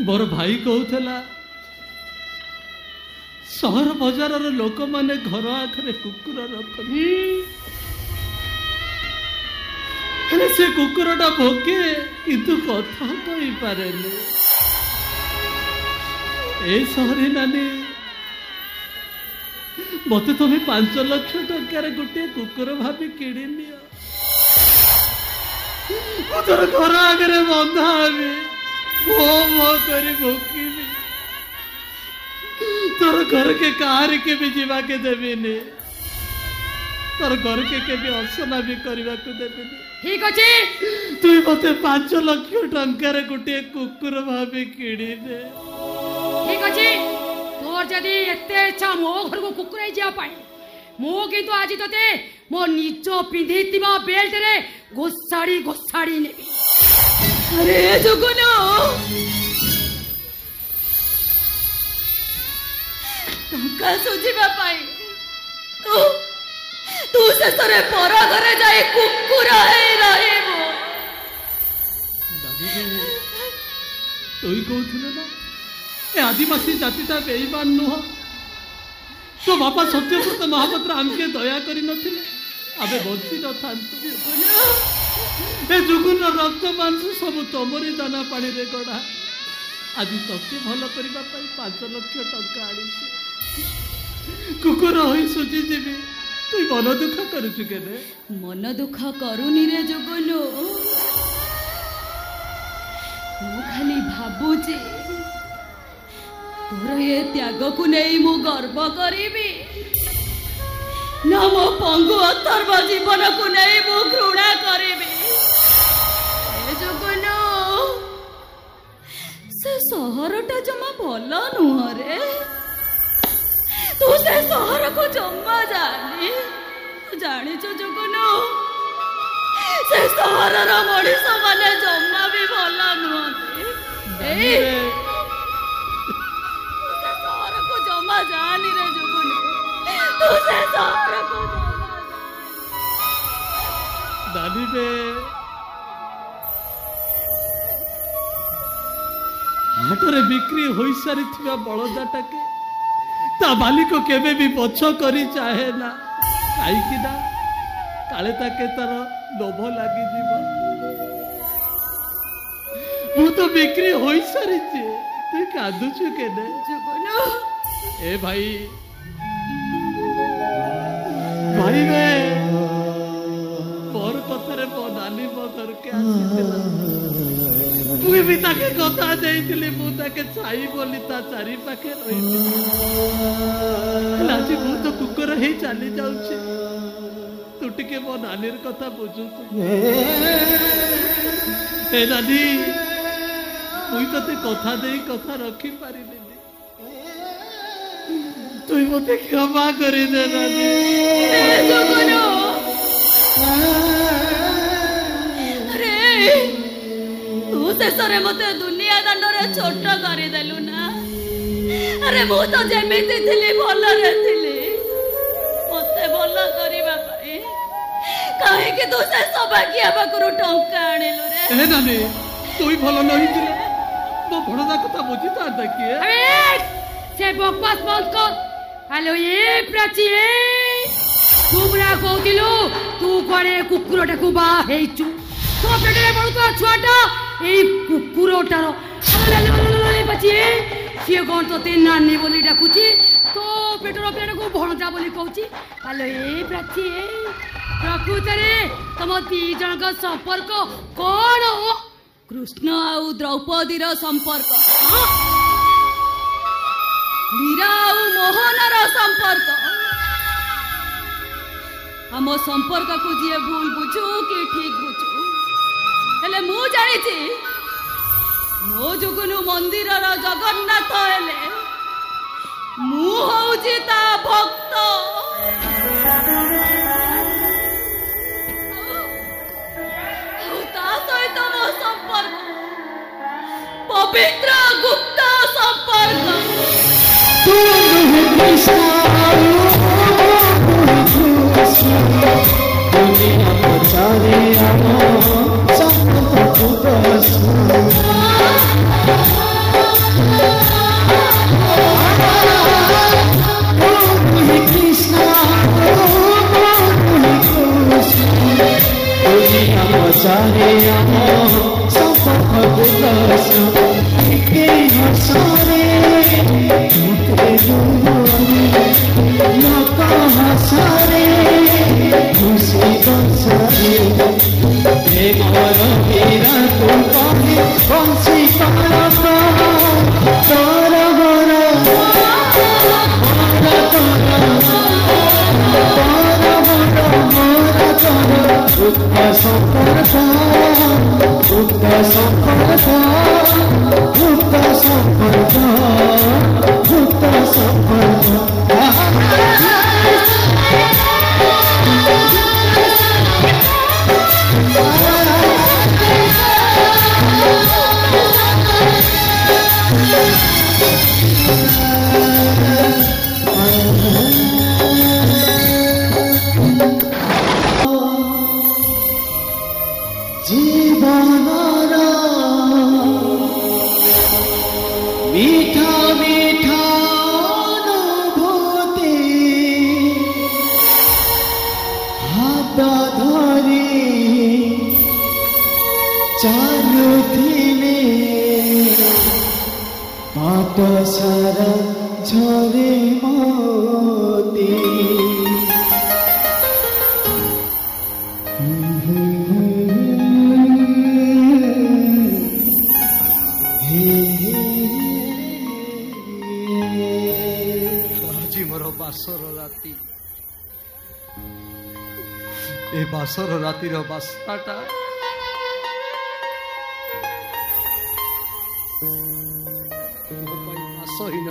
ମୋର ଭାଇ କହୁଥିଲା ସହର ବଜାରର ଲୋକମାନେ ଘର ଆଖରେ କୁକୁର ରଖନ୍ତି, ହେଲେ ସେ କୁକୁରଟା ଭୋକେ କିନ୍ତୁ କଥା କହିପାରେନି। এই ସହରେ ନାନୀ ମତେ ତମେ 5 ଲକ୍ଷ ଟଙ୍କାରେ ଗୋଟିଏ କୁକୁର ଭାବି କିଣି ନିଅ। ମୁଁ ତୋର ଘର ଆଗରେ ବନ୍ଧା ହେବି, ମୋ କରି ଭୋକିବି, ତୋର ଘରକେ କାହାରିକେ ବି ଯିବାକେ ଦେବିନି, ତୋର ଘରକେ କେବେ ଅସନା ବି କରିବାକୁ ଦେବିନି। ଠିକ ଅଛି, তুই মতে 5 লক্ষ টঙ্কারে গোটিয়ে কুকুর ভাবে কিଣିদে। ঠিক ଅଛି, তোর যদি এতে ইচ্ছা ମୋ ଘରକୁ କୁକୁର ଯିବା ପାଇଁ, ମୁଁ କିନ୍ତୁ ଆଜି ତତେ ମୋ ନିଜ ପିନ୍ଧିଥିବା ବେଲ୍ଟରେ ଘୋଷାଡ଼ି ଘୋଷାଡ଼ି ନେବି। ଆରେ ଜଗନ, ଟଙ୍କା ସୁଝିବା ପାଇଁ ତୁ ଶେଷରେ ପର ଘରେ ଯାଇ କୁକୁର ହେଇ ରହିବୁ। তুই কৌথিলু না এ আদিবাসী জাতিটা বেইমান নুহ। তো বাপা সত্যব্রত মহাপাত্র আমকে দয়া করি নথিলে আবে বঞ্চি নথান্তু। এ যুগুর রক্ত মাংস সবু তমরি দানা পানি রে গড়া। আজ তোকে ভাল করিবা পাই 5 লক্ষ টঙ্কা আনিছি, কুকুর হই সুজি যাবি। তুই মন দুঃখ করুছু কেনে? মন দুঃখ করুনি রে জগনু, ମୁଁ ଖାଲି ଭାବୁଛି ତୋର ଏ ତ୍ୟାଗକୁ ନେଇ ମୁଁ ଗର୍ବ କରିବି ନା ମୋ ପଙ୍ଗୁ ଅଥର୍ବ ଜୀବନକୁ ନେଇ ମୁଁ ଘୃଣା କରିବି। ଜଗନୁ, ସେ ସହରଟା ଜମା ଭଲ ନୁହଁ ରେ, ତୁ ସେ ସହରକୁ ଜମା ଜାଣି ଜାଣିଛୁ ଜଗନୁ, ସେ ସହରର ମଣିଷ ମାନେ ଜମା ବି ଭଲ ନୁହନ୍ତି। ତୁ ସେ ସହରକୁ ଜମା ଜାଣି ରେ ଜଗନୁ, ତୁ ସେ ସହରକୁ ଜମା ଜାଣି ରେ। ହାଟରେ ବିକ୍ରି ହୋଇସାରିଥିବା ବଳଦାଟାକେ ତା ମାଲିକ କେବେ ବି ପଛ କରି ଚାହେ ନା, କାହିଁକି ନା କାଳେ ତାକେ ତାର ଲୋଭ ଲାଗିଯିବ। ମୁଁ ତ ବିକ୍ରି ହୋଇସାରିଛି, তুই কাঁদুছু কেনে? এ ভাই ভাই রে, মোর কথারে মো নানি মো ঘরকে আসিଥିଲା, মুই ବି ତାକେ କଥା ଦେଇଥିଲି ମୁଁ ତାକେ ଛାଇ ବୋଲି ତା ଚାରି ପାଖେ ରହିବି। ଆଜି ମୁଁ ତ କୁକୁର ହେଇ ଚାଲି ଯାଉଛି, ତୁ टिके मो नानीर कथा बुझु ए नानी मुई तते कथा दे कथा रखी पारिले तुई मते क्षमा करी दे नानी अरे तू शेषरे मते दुनिया दांडरे छोट करदेलु ना अरे मु तो जेमिति थिली भलरे थिली मते भल करबा पई काहे कि तू से सौभाग्य पाखरु टंका आनिलु रे ए नानी तुई भल नहीं थिले मो भणदा कथा बुझी ता देखिए अरे से बकवास बंद कर हेलो ये प्राची तुमरा कहतिलु तू करे कुकुरटाकू बा हेचु तो पेटरे बडुता छुआटा एई कुकुरटार बची सी कौन तो नानी बोली डाकुची तो पेटर पेटको भणजा बोली कहूची हेलो ए प्राची प्रकृतरे तुम दी जन संपर्क कौन हो कृष्ण आउ द्रौपदीर संपर्क मीरा आउ मोहनर संपर्क आम संपर्क को जी भूल बुझू कि ठीक बुझू हेले मु जानी मो जुगुनु मंदिर जगन्नाथ हेले मु हूँ ता भक्त ता सहित मो संपर्क पवित्र गुप्त संपर्क बासर रातिर बासाटा बासहीन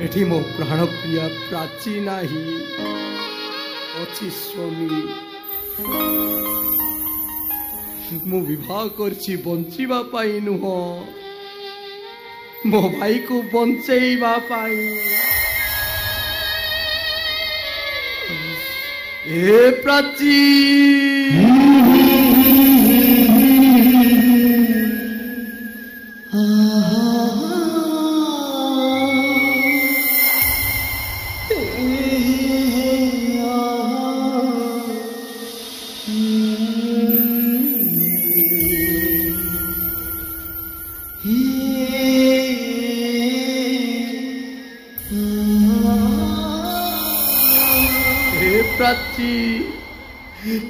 एठी मो प्राण प्रिया प्राची नाही अच्छी स्वामी मु विवाह करछि बंचिबा पाई नुह मो भाई को बंचेइबा पाई ए प्राची प्राची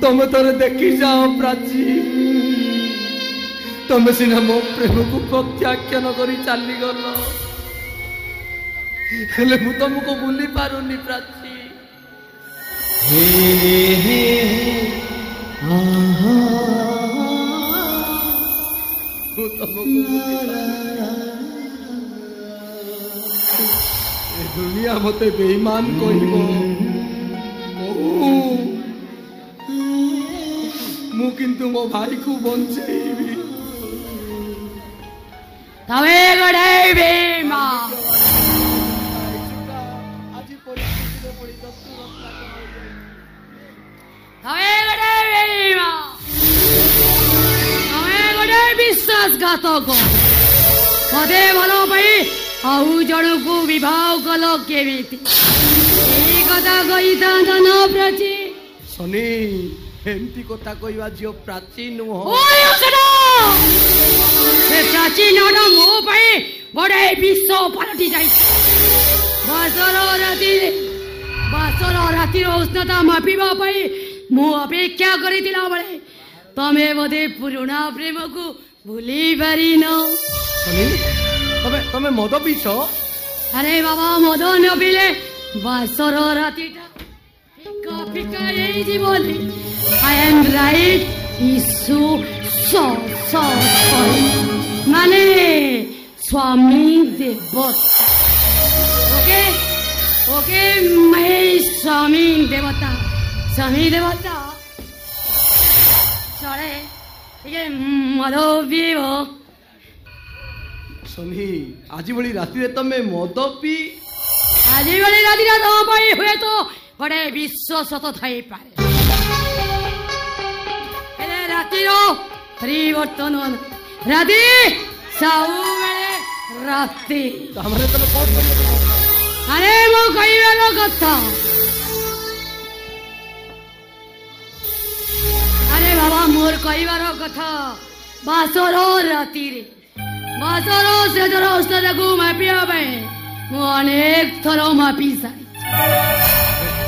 तुम तोर देखी जाओ प्राची तुम सीना मो प्रेम को प्रत्याख्यान कर चली गल हेले मु तुमको भूली पारुनी प्राची दुनिया मते बेईमान कहब मु किंतु मो भाई को बंचेबी तमे गडे बेईमान आज परिस्थिति पड़ी तमे गडे बेईमान तमे गडे विश्वासघातक पदे भलो पाई आउ जणको विवाह कल केमिति एई कथा कही न प्राची सनी एमती कथा कहवा झियो प्राचीन नुह ओय सडा से प्राचीन न मो पाई बडे विश्व पलटि जाई बासर रातिर उष्णता मापिबा पाई मु अपेक्षा करितिला बळे तमे बोधे पुराणा प्रेम को भूली पारिन सनी तमे मद पीछ अरे बाबा मद न पीले बासर रातिटा फिका फिका यही जीवनी आई एम राइट ईसु माने स्वामी देवत ओके ओके मैं स्वामी देवता चले ये मद पीब सनी आज भली राति रे तमे मद पी आज भली राति रे तो पाई हुए तो बड़े विश्व सत थाई पारे एले राति रो परिवर्तन राति साउ बेले राति हमरे तमे कोन करियो अरे मो कहिवेलो कथा अरे बाबा मोर कहिवार कथा बासर राति रे बासर से जर औषध को मापिया पाए मु अनेक थर मापी सारी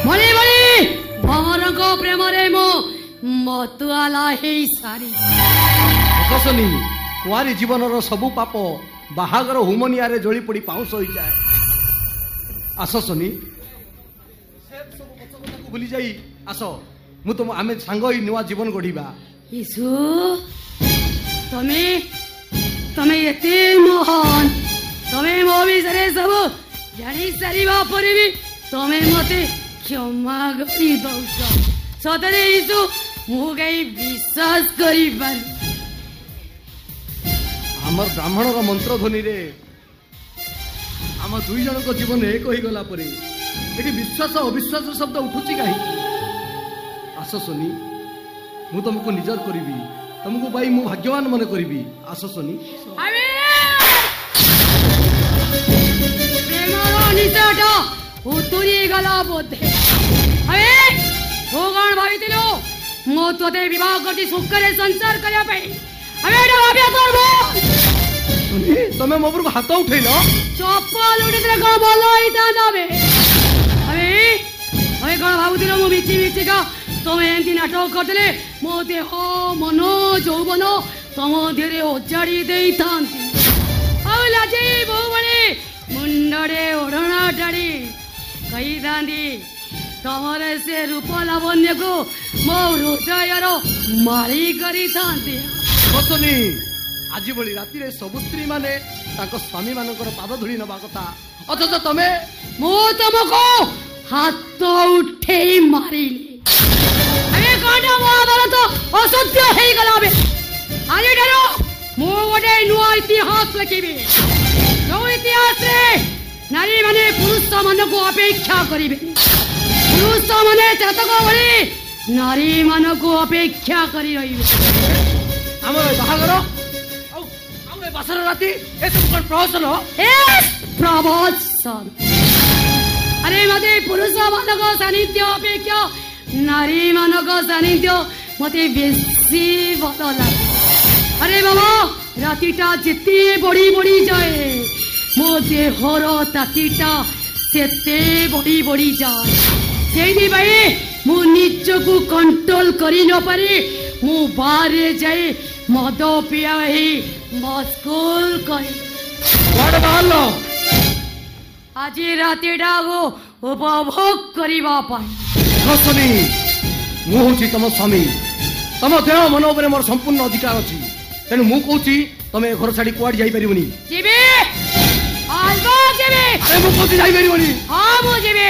भली भली भवर को प्रेम रे मो मतुआला हे सारी सनी कुआरी जीवन रो सबु पाप बाहागर हुमनिया रे जळी पड़ी पाउस होई जाए आस सनी से सब कथा भूली जाई आस मु तुम आमे सांग ही नुवा जीवन गढिबा यीशु तमे एते महान तमे मो विषय सब जानी सारिबा परे भी तमे मते क्षमा करी दउछ सतरे यीशु मु गई विश्वास करी पर हमर ब्राह्मण रो मंत्र ध्वनि रे हम दुई जन को जीवन एक होई गला परे एटी विश्वास अविश्वास शब्द उठुची काहे आस सनी मु तुमको निजर करिबी तुमको भाई मु भाग्यवान मन करिबी आस सनी अबे प्रेमरो निसाटा उतुरी गला बोधे अबे हो गण भावितिलो मो तोते विवाह करती सुखरे संसार करिया पे अबे एटा भाबिया करबो सनी तमे मो पर हाथ उठैलो चप्पल उठितरे को बोलो इता जाबे अबे कण भाबुतिलो मु बिची का तमे एंती नाटक करतले मो देह मन जौवन तम देहरे ओजाड़ी देई थांती आउ लाजे बहुबणी मुंडरे ओढ़ना टाड़ी कही थांती तमर से रूप लावण्य को मो हृदयर मारी करी थांती सनी आज भली राति रे सब स्त्री माने ताको स्वामी मानकर पाद धुली नबा कथा अथच तमे मो तुमको हाथ उठेई मारिली अरे कांडा महाभारत असत्य हे गला बे आजे डरो मो गोटे नुआ इतिहास लिखिबी जो इतिहास रे नारी माने पुरुष मन को अपेक्षा करिबे पुरुष माने चतक भली नारी मन को अपेक्षा करी रहिबे हमर बाहागर हमरे बासर राति ए सब कोन प्रहसन ए प्रवचन अरे मते पुरुष मानक सानिध्य अपेक्षा नारी मानक सानिध्य मते बेसी भल लागे अरे बाबा रातिटा जिते बड़ी बड़ी जाए मो देहर तातीटा सेते बड़ी बड़ी जाए सेही भाई मु निजको कंट्रोल करी न पारी मु बारे जाए मद पिया ही मस्कुल करी वाड बाहलो आज रातिटा को उपभोग करिबा पाई ଶନି ମୁଁ ହଉଛି ତମ ସ୍ୱାମୀ ତମ ଦେହ ମନ ଉପରେ ମୋର ସମ୍ପୂର୍ଣ୍ଣ ଅଧିକାର ଅଛି ତେଣୁ ମୁଁ କହୁଛି ତମେ ଏ ଘର ଛାଡି କୁଆଡେ ଯାଇପାରିବନି ଯିବି ଆଲବା ଯିବି ମୁଁ କହୁଛି ଯାଇପାରିବନି ହଁ ମୁଁ ଯିବି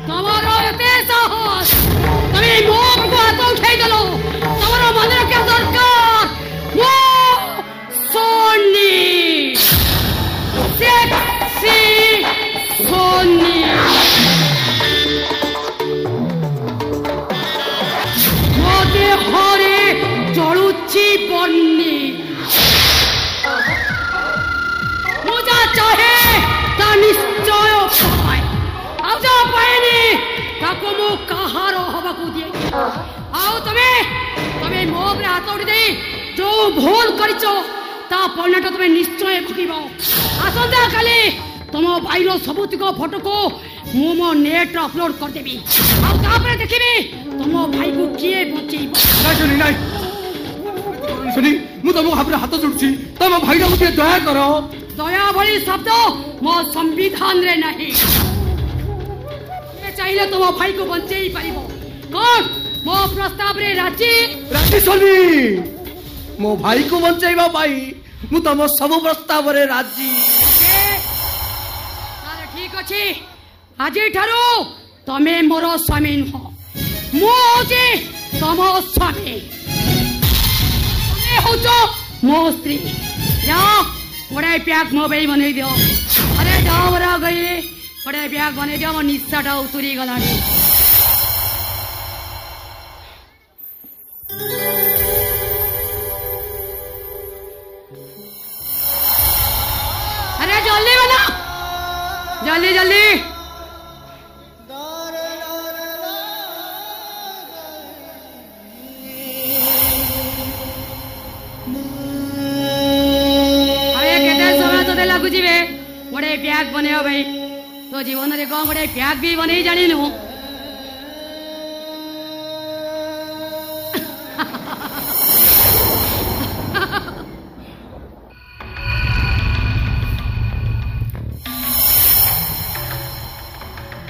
ତମର ଏତେ ସାହସ ତମେ ମୋ ଉପରକୁ ହାତ ଉଠାଇଦେଲ ତମର ମନେ ରଖିବା ଦରକାର ମୁଁ ସୋନି ସେକ୍ସି ସୋନି ମୋ ଦେହରେ ଜଳୁଛି ବହ୍ନି ମୁଁ ଯାହା ଚାହେ ତା ନିଶ୍ଚୟ ପାଏ ଆଉ ଯାହା ପାଏନି ତାକୁ ମୁଁ କାହାର ହବାକୁ ଦିଏ ଆଉ ତମେ ମୋ ଉପରେ ହାତ ଉଠି ଦେଇ ଯୋଉ ଭୁଲ କରିଛ ତା ପରିଣାମ ତମେ ନିଶ୍ଚୟ ଭୋଗିବ ଆସନ୍ତା କାଲି ତମ ଭାଇର ସବୁତିକ ଫଟୋକୁ ମୁଁ ମୋ ନେଟ୍ରେ ଅପଲୋଡ କରିଦେବି ଆଉ ତାପରେ ଦେଖିବି ତମ ଭାଇକୁ କିଏ ବଞ୍ଚେଇବ ମୁଁ ତମ ଭାବରେ ହାତ ଯୋଡୁଛି ତମ ଭାଇଟାକୁ ଟିକେ ଦୟା କର ଦୟା ଭଳି ଶବ୍ଦ ମୋ ସମ୍ବିଧାନରେ ନାହିଁ ଚାହିଁଲେ ତମ ଭାଇକୁ ବଞ୍ଚେଇ ପାରିବ କଣ ମୋ ପ୍ରସ୍ତାବରେ ରାଜି ରାଜି ଶନି ମୋ ଭାଇକୁ ବଞ୍ଚେଇବା ପାଇଁ ମୁଁ ତମ ସବୁ ପ୍ରସ୍ତାବରେ ରାଜି ଠିକ ଅଛି ଆଜିଠାରୁ ତମେ ମୋର ସ୍ୱାମୀ ନୁହଁ ମୁଁ ହଉଛି ତମ ସ୍ୱାମୀ ତମେ ହଉଛ ମୋ ସ୍ତ୍ରୀ ଯାଅ ଗୋଟାଏ ପ୍ୟାକ୍ ମୋ ପାଇଁ ବନେଇ ଦିଅ ଆରେ ଯାଅ ବରା ଗଇରେ ଗୋଟାଏ ପ୍ୟାକ୍ ବନେଇ ଦିଅ ମୋ ନିଶାଟା ଉତୁରି ଗଲାଣି अरे जल्दी बना जल्दी जल्दी अरे केते समय तो लगुची बे गोटे ब्याग बनेव भाई तो जीवन रे कौन गोटे ब्याग भी बने जानिनु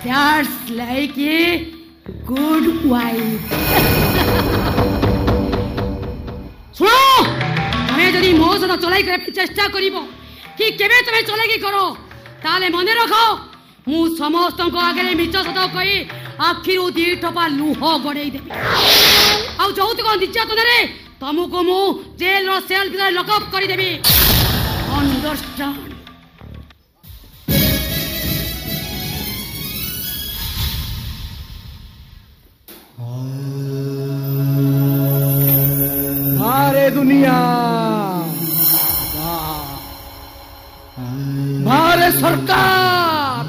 That's like a good wife. सुनो तमे जदि मो सदा चलाई करे चेष्टा करिवो कि केबे तमे चलेगी करो ताले मने रखो मु समस्त को आगे मिछ सदा कहि आखिरु दी टपा लुह गडै देबी आ जौत को निर्यातन रे तुमको मु जेल रो सेल भीतर लॉकअप करि देबी अंडरस्टैंड भारे दुनिया भारे सरकार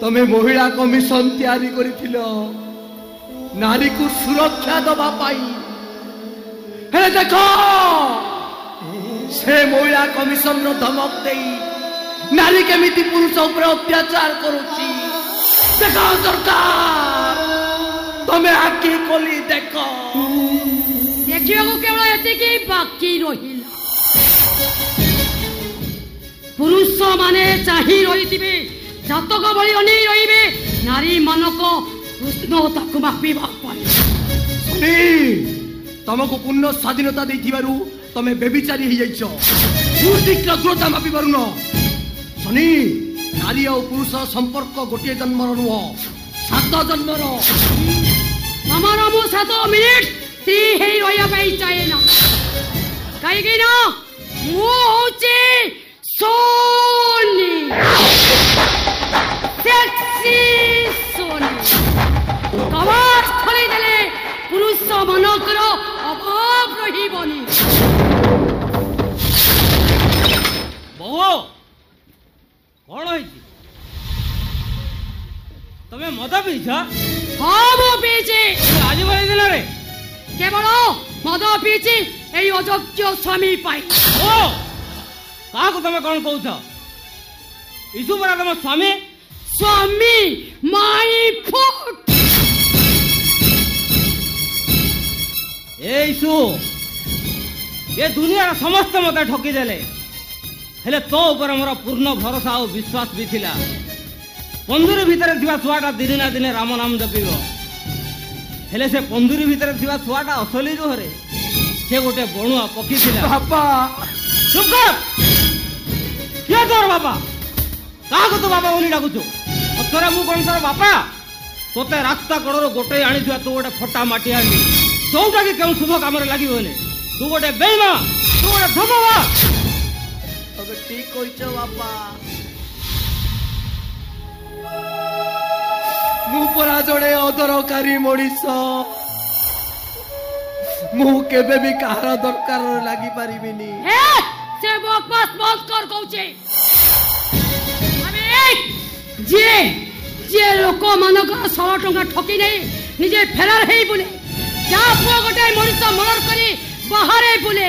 तमे महिला कमिशन तैयारी करिथिलो नारी को सुरक्षा दबा पाई हे देखो से महिला कमिशन रो धमक देई नारी केमिति पुरुष ऊपर अत्याचार करूची देखो सरकार तमे आखि खोली देखो देखियो केवल एतिकी बाकी रहिला पुरुष माने चाहि रहिथिबे जातक भली अनै रहिबे नारी मनको उष्णता को मापिबा पाई सुनी तमको पूर्ण स्वाधीनता देथिबारु तमे बेबिचारी हि जाइछो पूर्तिक दूरता मापि पारुनो सुनी नारी और पुरुष संपर्क गोटे जन्मर नुह 7 जन्मर हमारा मु 7 मिनिट स्त्री हे रहिया पाई चाहे ना कहीं ना मु होचे सोनी सेक्सी सोनी कवास खोली देले पुरुष मनकर अभाव रहिबनी बहु कौन है तमे मद पीछ हाँ मु पीछे आज भरी दिन रे केवल मद पीछे এই অযোগ্য স্বামী পাই ओ काको तमे कौन कहउछ इसु परा तम स्वामी स्वामी माय फुट ए इसु ये दुनिया समस्त मत ठकीदेले हेले तो ऊपर मोर पूर्ण भरोसा और विश्वास भी थिला। पंदुरी भितर थिबा छुआटा दिने ना दिने राम नाम जपिबो हेले से पंदुरी भितर थिबा छुआटा असली रुहरे से गोटे बणुआ पक्षी थिला। बापा चुप कर। क्या तोर बापा काहा को तू बापा बोली डाकुଛୁ? तोरा मु कोन तोर बापा? तोते रास्ता कड़र गोटे आनी तू गोटे फटा माटी आनी जोटा कि केउ शुभ काम रे लागिबोनी। तू गोटे बेईमा तू गोटे धमवा। तबे ठीक कहिছো बापा। मु परा जड़े अदरकारी मनीष मु केबे भी कहार दरकार लागी परिबिनी। से बकवास बंद कर कहूचे। जे जे लोक मानक 100 टंका ठकी नहीं निजे फेरार हेई बोले जा पुआ गोटे मनीष मर्डर करी बाहर बोले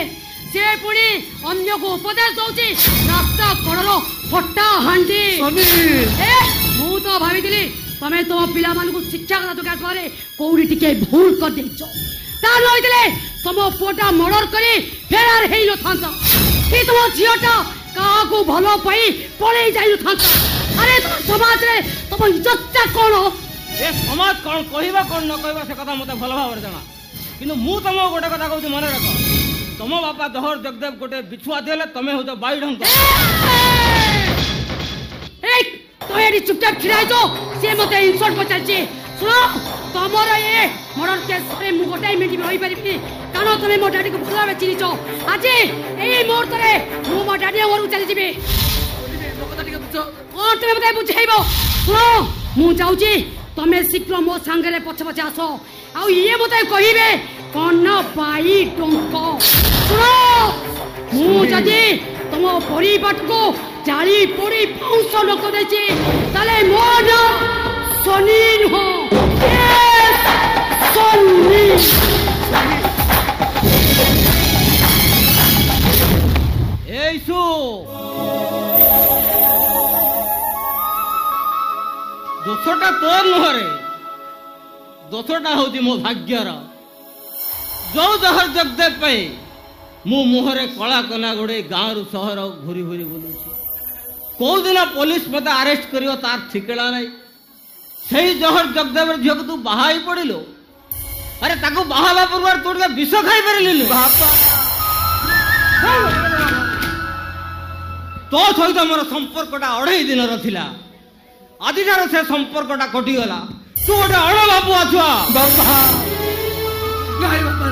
से पुणी अन्य को उपदेश दउची रास्ता कड़रो फटा हांडी। मु तो भाविथिली तमे तो पिला मान को शिक्षा करा दरकार करे कोउडी टिके भूल कर देचो ता लइले तम पोटा मर्डर करी फेरार हेई न थांता कि तुम झियोटा कहा को भलो पाई पळे जाई न थांता। अरे तुम समाज रे तुम इज्जत कोन ए समाज कोन कहिबा कोन न कहिबा से कथा मते भलो भाव रे जाना किंतु मु तम गोटे कथा कहू मन रख तम बापा दहर जगदेव गोटे बिछुआ देले तमे हो तो बाई ढंग ए तो एडी चुपचाप खिराइजो से मते इंसल्ट पचाची सुनो तमर ए मर्डर केस रे मु गोटे मिनिट में होई परिबी कानो तमे मो डैडी को भलो भाबे चिनिचो आज ए मुहूर्त रे मु मो डैडी घर चली जिबी तमे मते बुझाइबो। सुनो मु जाउची तमे शीघ्र मो संगे पछ पछ आसो आ ये मते कहिबे कोन पाई टंक। सुनो मु जदी तुम परिवार को जाली पड़ी पाउंस लोक देची ताले मो ना सनीन हो सनीन एसु दोषटा तोर नुहरे दोषटा होती मो भाग्यर जो जहर जगदेव पे मु मुहरे कला कना गोड़े गाँव रु सहर घूरी घूरी बुलूची कौ दिन पुलिस मत अरेस्ट करियो तार ठिकेला नहीं सही जहर जगदेव झील को तू बाहाई पड़िलो। अरे ताको बाहाला पूर्व तू विष खाई पारिलु तो सहित मोर संपर्कटा 2.5 दिन थिला आज से संपर्कटा कटिगला तू गोटे अण बाबुआ छुआ बाबा नहीं बाबा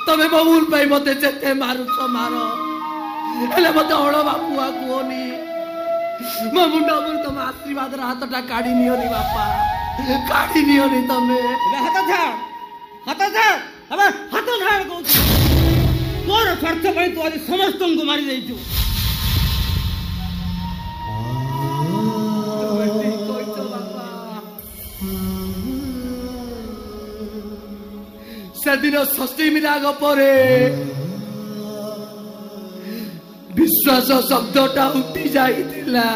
तमे बबुल पाई मते जेते मारुछ मारो हेले मते अण बाबुआ कोनी मो मुंडा पर तुम आशीर्वाद रा हातटा काढी नियोनी बापा काढी नियोनी तमे हाथ झाड़ अब हाथ झाड़ को तोर स्वार्थ पई तू आज समस्त को मारी देइछु। सेदिन षष्ठी मिराग परे विश्वास शब्दटा उठी जाइतिला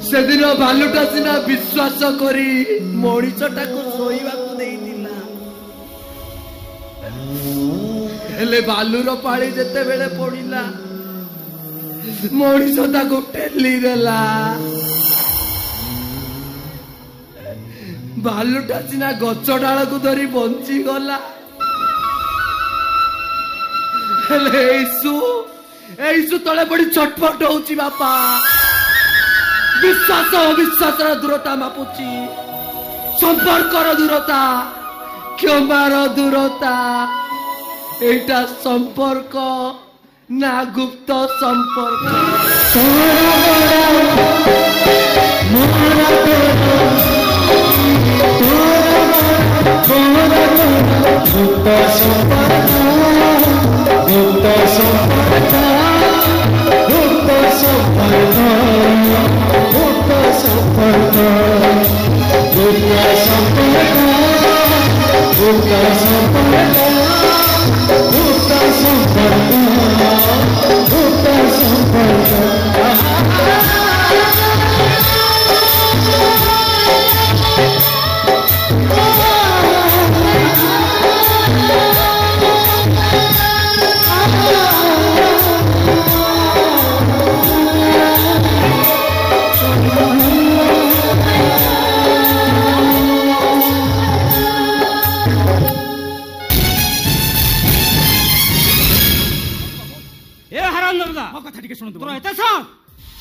सेदिन भालुटा सिना विश्वास करी मणिषटा को सोईबा को देइतिला हेले भालुर पाळी जेते बेले पड़िला मणिषटा को टेली देला भालुटा सिना गच डाल को धरी बंची गला ऐसु तले पड़ी छटपट होची बापा विश्वास अविश्वास दूरता मापुची संपर्कर दूरता क्षमार दूरता एटा संपर्क ना गुप्त संपर्क ଶୁଣନ୍ତୁ ତୋର ବାବୁ। ଏତେ ସାହସ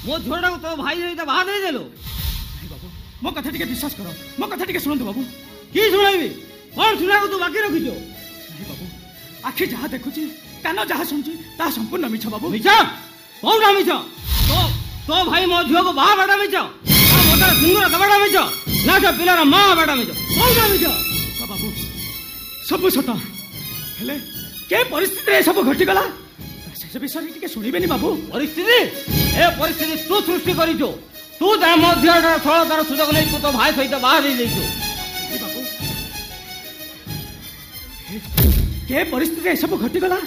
ମୋ ଝିଅଟାକୁ ତୋ ଭାଇ ସହିତ ବାହା ଦେଇଦେଲୁ। ନାଇଁ ବାବୁ ମୋ କଥା ଟିକେ ବିଶ୍ୱାସ କର, ମୋ କଥା ଟିକେ ଶୁଣନ୍ତୁ ବାବୁ। କି ଶୁଣାଇବି? କଣ ଶୁଣାକୁ ତୁ ବାକି ରଖିଛୁ? ନାଇଁ ବାବୁ ଆଖି ଯାହା ଦେଖୁଛି, କାନ ଯାହା ଶୁଣୁଛି ତାହା ସମ୍ପୂର୍ଣ୍ଣ ମିଛ ବାବୁ। ମିଛ? କଉଟା ମିଛ? ତୋ ଭାଇ ମୋ ଝିଅକୁ ବାହା ବାଟା ମିଛ? ମୋତେ ସିନ୍ଦୁର ଦେବାଟା ମିଛ? ନା ସେ ପିଲାର ମା ବାଟା ମିଛ? କଉଟା ମିଛ? ବାବୁ ସବୁ ସତ, ହେଲେ କେ ପରିସ୍ଥିତିରେ ସବୁ ଘଟିଗଲା ସେ ବିଷୟରେ ଟିକେ ଶୁଣିବେନି ବାବୁ। ପରିସ୍ଥିତି? ଏ ପରିସ୍ଥିତି ତୁ ସୃଷ୍ଟି କରିଛୁ। ତୁ ତା ମୋ ଝିଅଟାର ସଫଳତାର ସୁଯୋଗ ନେଇ ତୁ ତୋ ଭାଇ ସହିତ ବାହା ଦେଇଛୁ। ବାବୁ କେ ପରିସ୍ଥିତିରେ ଏସବୁ ଘଟିଗଲା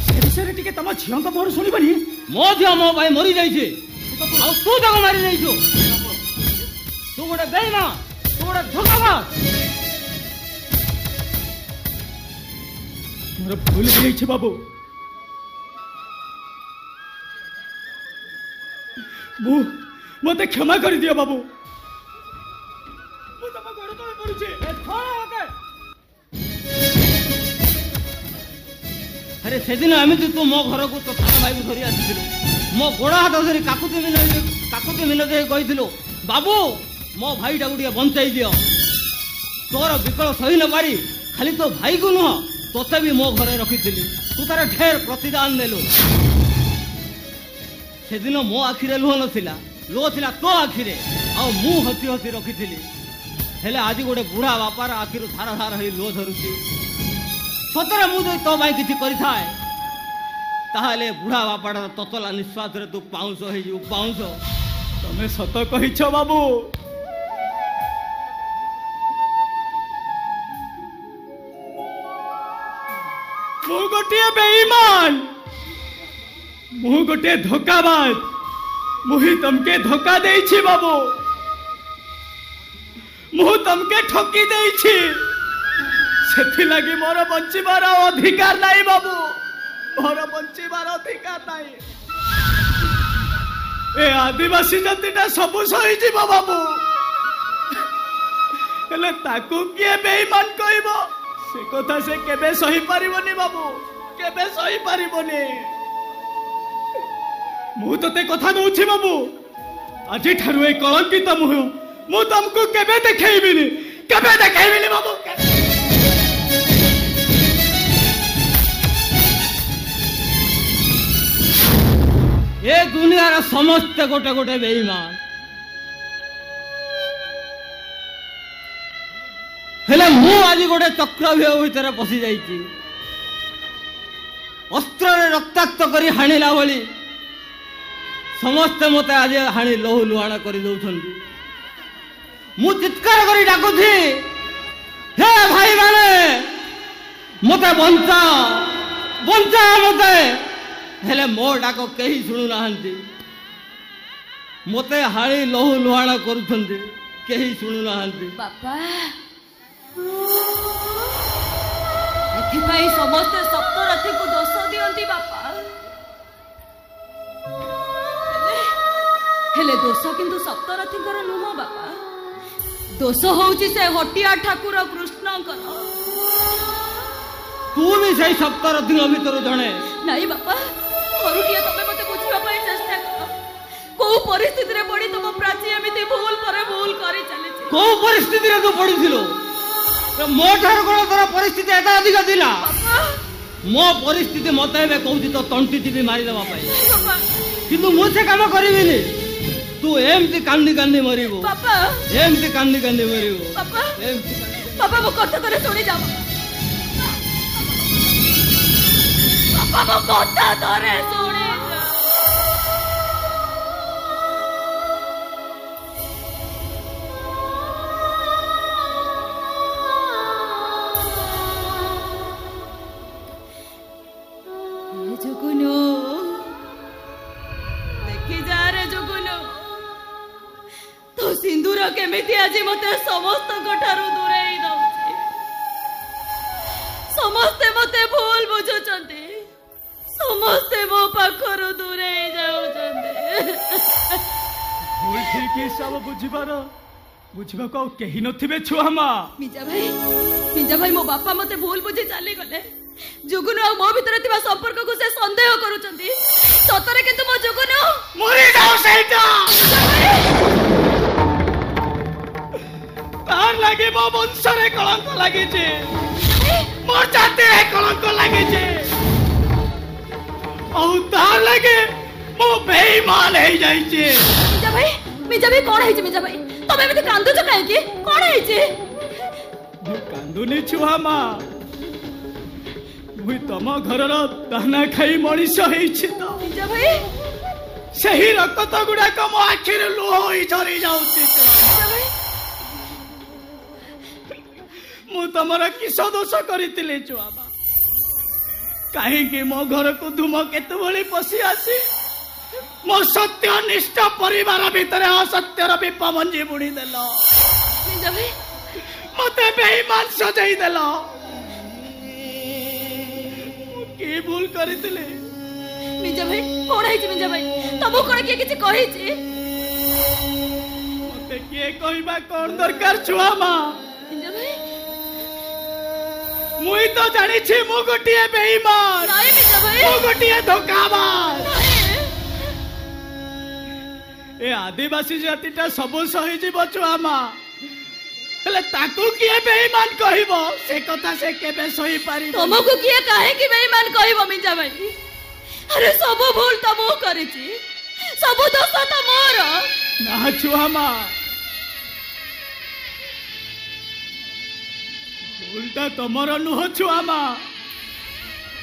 ସେ ବିଷୟରେ ଟିକେ ତମ ଝିଅଙ୍କ ମୁହଁରୁ ଶୁଣିବନି? ମୋ ଝିଅ ମୋ ପାଇଁ ମରିଯାଇଛି ଆଉ ତୁ ତାକୁ ମାରି ଦେଇଛୁ। ତୁ ଗୋଟେ ବେଇମାନ, ତୁ ଗୋଟେ ଧୋକାବାଜ। ମୋର ଭୁଲ ହେଇଯାଇଛି ବାବୁ। ମୋତେ କ୍ଷମା କରିଦିଅ ବାବୁ। ମୁଁ ତମ ଘର ତଳେ ପଡୁଛି। ଆରେ ସେଦିନ ଏମିତି ତୁ ମୋ ଘରକୁ ତୋ ସାନ ଭାଇକୁ ଧରି ଆସିଥିଲୁ। ମୋ ଗୋଡ଼ ହାତ ଧରି କାକୁତି ମିନତି ହେଇ କହିଥିଲୁ, ବାବୁ ମୋ ଭାଇଟାକୁ ଟିକେ ବଞ୍ଚାଇ ଦିଅ। ତୋର ବିକଳ ସହି ନ ପାରି ଖାଲି ତୋ ଭାଇକୁ ନୁହଁ ତୋତେ ବି ମୋ ଘରେ ରଖିଥିଲି। ତୁ ତାର ଢେର ପ୍ରତିଦାନ ଦେଲୁ। ସେଦିନ ମୋ ଆଖିରେ ଲୁହ ନଥିଲା, ଲୁହ ଥିଲା ତୋ ଆଖିରେ। ଆଉ ମୁଁ ହସି ହସି ରଖିଥିଲି। ହେଲେ ଆଜି ଗୋଟେ ବୁଢ଼ା ବାପାର ଆଖିରୁ ଧାର ଧାର ହେଇ ଲୁହ ଧରୁଛି। ସତରେ ମୁଁ ଯଦି ତୋ ପାଇଁ କିଛି କରିଥାଏ ତାହେଲେ ବୁଢ଼ା ବାପାଟାର ତତଲା ନିଶ୍ୱାସରେ ତୁ ପାଉଁଶ ହେଇଯିବୁ, ପାଉଁଶ। ତମେ ସତ କହିଛ ବାବୁ। ମୁଁ ଗୋଟିଏ ବେଇମାନ, ମୁଁ ଗୋଟିଏ ଧୋକାବାଜ। ମୁଁ ହିଁ ତମକେ ଧୋକା ଦେଇଛି ବାବୁ। ମୁଁ ତମକେ ଠକି ଦେଇଛି। ସେଥିଲାଗି ମୋର ବଞ୍ଚିବାର ଅଧିକାର ନାହିଁ ବାବୁ। ମୋର ବଞ୍ଚିବାର ଅଧିକାର ନାହିଁ। ଏ ଆଦିବାସୀ ଜାତିଟା ସବୁ ସହିଯିବ ବାବୁ, ହେଲେ ତାକୁ କିଏ ବେଇମାନ କହିବ ସେ କଥା ସେ କେବେ ସହିପାରିବନି ବାବୁ, କେବେ ସହିପାରିବନି। ମୁଁ ତତେ କଥା ଦଉଛି ବାବୁ, ଆଜିଠାରୁ ଏ କଳଙ୍କିତ ମୁହଁ ମୁଁ ତମକୁ କେବେ ଦେଖେଇବିନି, କେବେ ଦେଖେଇବିନି ବାବୁ। ଏ ଦୁନିଆର ସମସ୍ତେ ଗୋଟେ ଗୋଟେ ବେଇମାନ। ହେଲେ ମୁଁ ଆଜି ଗୋଟେ ଚକ୍ରବ୍ୟୁହ ଭିତରେ ପଶି ଯାଇଛି। ଅସ୍ତ୍ରରେ ରକ୍ତାକ୍ତ କରି ହାଣିଲା ଭଳି ସମସ୍ତେ ମୋତେ ଆଜି ହାଣି ଲହୁ ଲୁହାଣ କରିଦେଉଛନ୍ତି। ମୁଁ ଚିତ୍କାର କରି ଡାକୁଛି, ହେ ଭାଇମାନେ ମୋତେ ବଞ୍ଚା, ବଞ୍ଚା ମୋତେ। ହେଲେ ମୋ ଡାକ କେହି ଶୁଣୁନାହାନ୍ତି। ମୋତେ ହାଣି ଲହୁ ଲୁହାଣ କରୁଛନ୍ତି, କେହି ଶୁଣୁନାହାନ୍ତି। ବାପା ଏଥିପାଇଁ ସମସ୍ତେ ସପ୍ତରଥୀଙ୍କୁ ଦୋଷ ଦିଅନ୍ତି ବାପା। ହେଲେ ଦୋଷ କିନ୍ତୁ ସପ୍ତରଥୀଙ୍କର ନୁହଁ ବାପା। ଦୋଷ ହଉଛି ସେ ହଟିଆ ଠାକୁର କୃଷ୍ଣଙ୍କର। ତୁ ବି ସେଇ ସପ୍ତରଥୀଙ୍କ ଭିତରୁ ଜଣେ। ନାଇଁ ବାପା, ଥରୁଟିଏ ତମେ ମତେ ବୁଝିବା ପାଇଁ ଚେଷ୍ଟା କର। କୋଉ ପରିସ୍ଥିତିରେ ପଡି ତମ ପ୍ରାଚୀ ଏମିତି ଭୁଲ ପରେ ଭୁଲ କରି ଚାଲିଛି। କୋଉ ପରିସ୍ଥିତିରେ ତୁ ପଡିଥିଲୁ? ମୋ ଠାରୁ କଣ ତୋର ପରିସ୍ଥିତି ଏତେ ଅଧିକ ଥିଲା? ମୋ ପରିସ୍ଥିତି ମତେ ଏବେ କହୁଛି ତ ତଣ୍ଟି ଟିପି ମାରିଦେବା ପାଇଁ, କିନ୍ତୁ ମୁଁ ସେ କାମ କରିବିନି। ତୁ ଏମିତି କାନ୍ଦି କାନ୍ଦି ମରିବୁ, ଏମିତି କାନ୍ଦି କାନ୍ଦି ମରିବୁ। ବାପା ମୋ କଥା ଥରେ ଶୁଣିଯାଅ। ବାପା ମୋ କଥା ଥରେ ଶୁଣିଯାଅ। जुगुनु देखी जा रे जुगुनु, तो सिंदूर केमिति आज मते समस्त ठारू दूरेई दउछि। समस्ते मते भूल बुझुचंती, समस्ते मो पाखरु दूरेई जाउचंती। भूल ठीक सब बुझिबा को केही नथिबे छुआ मा। मिजा भाई मो बापा मते भूल बुझी चली गले। जुगुनु आ मो भीतर थिबा संपर्क को से संदेह करूचंती सतरे किंतु मो जुगुनु मरी जाओ सेटा तार लागे मो वंश रे कलंक लागे छे मोर जाति रे कलंक लागे छे औ तार लागे मो बेईमान हे जाई छे मिजा भाई कोन है मिजा भाई तमे एते कांदु छ काहे की कोन है छे कांदुनी छुआ मा मुई तम घरर दाना खाई मनीष हेछि त मिजा भाई सही रक्त गुड़ाक मो आखिर लुह झरी जाउछि मिजा भाई मु तमर किस दोष करितिले छुआ मा काहे कि मो घर को धूम केते बळी पसी आसी मो सत्यनिष्ठ परिवार भीतर असत्यर विपमंजी बुड़ी देलो मिजा भाई मते बेईमान सजाई देलो की भूल करितले मिजा भाई कोन है मिजा भाई तमो कोन के किछ कहि छी मते के कहबा कोन दरकार छुआ मा मिजा भाई मुई तो जानी छी मु गोटिए बेईमान नाही मिजा भाई मु गोटिए धोखाबाज ए आदिवासी जातिटा सब सही जीव छुआ मा हेले ताकू किए बेईमान कहबो से कथा से केबे सही पारी तुमको किए काहे कि बेईमान कहबो मिजा भाई अरे सब भूल त मो करी छी सब दोष त मोर ना छुआ मा भूलटा तमर नुह छुआ मा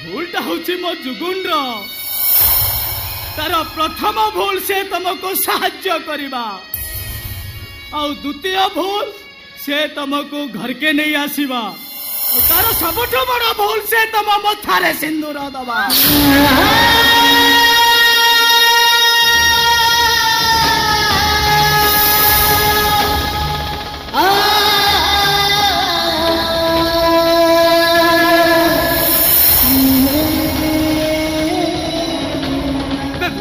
भूलटा होची मो जुगुंड्र तार प्रथम भूल से तुमको साहाय्य करिबा और द्वितीय भूल से तुमको घर के नहीं आसीबा तार सबठ बड़ भूल से तुम मथारे सिंदूर दबा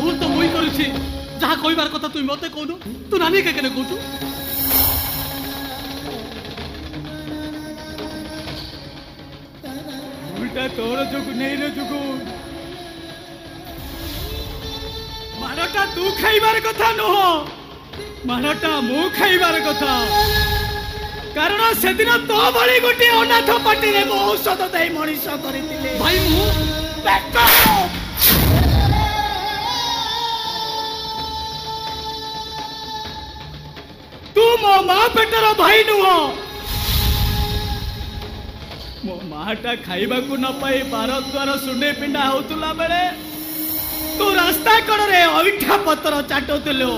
भूल तो मुई करूछि जहा कहबार कथा तुई मते कहनु तू नानी के केने कहतु उल्टा तोर जुगु नहीं रे जुगु मानटा तू खाइबार कथा नुह मानटा मु खाइबार कथा कारण सेदिन तो बळी गोटे अनाथ पाटी रे मो औषध देई मनीष करितिले भाई मु तू मो माँ पेटर भाई नुह मो माटा खाइबा को न पाई बार द्वार सुने पिंडा होतुला बेले तू रास्ता कड़ रे अइठा पत्र चाटुतलो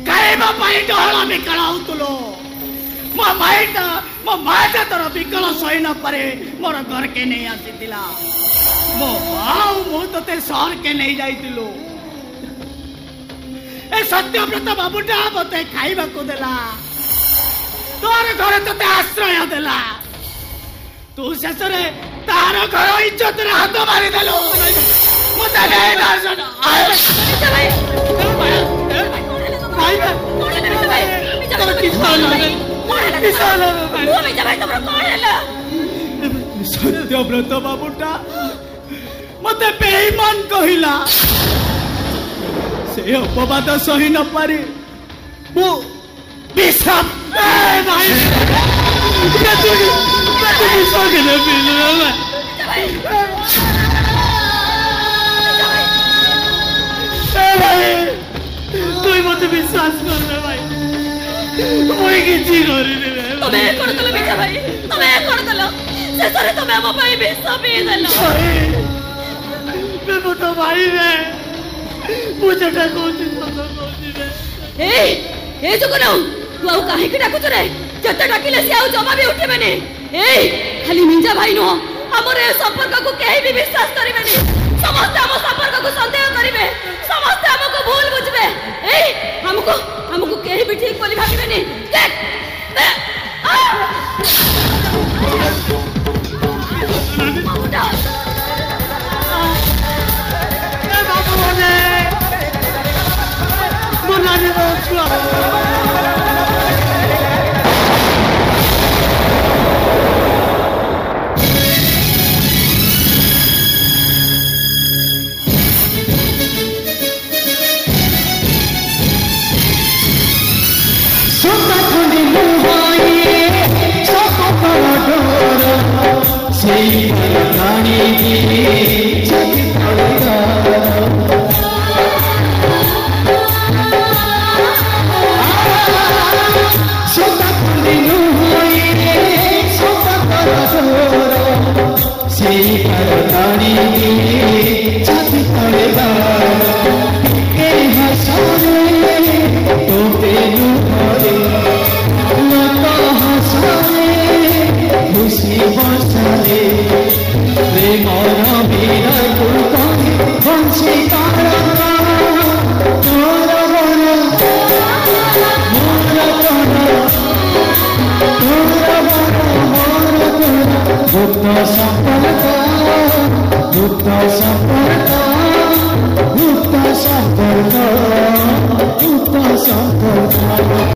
खाइबा पाई डहला बिकल होतुलो मो माटा तोर बिकल सही न पारे मोर घर के नहीं आसीतिला मो बाऊ मु तते शहर के नहीं जाइतिलो ए सत्यव्रत बाबूटा मते खाइबा को देला तोर घर तते आश्रय देला तू शेषरे तार घर इज्जत रे हाथ मारी देलो मते नहीं दर्शन सत्यव्रत बाबूटा मते बेईमान कहिला से अपवाद सही न पारी मु विश्राम भाई तुई मत विश्वास कर रे भाई मुई किछि करि रे तमे करतलो मिठा भाई तमे करतलो शेषरे तमे हम भाई विष पी देलो मैं तो भाई रे मुझे डाकुची रे ए जुगुनु तू आउ काहे के डाकुछ रे जते डाकिले से आउ जमा भी उठेबेनी खाली मिंजा भाई नो हमरे संपर्क को केही भी विश्वास करिबेनी समस्त हम संपर्क को संदेह करिवे समस्त हमको भूल बुझबे हमको केही भी ठीक बोली भाबिबेनी देख बाबूटा बाबू ने मना दे Muta Samparta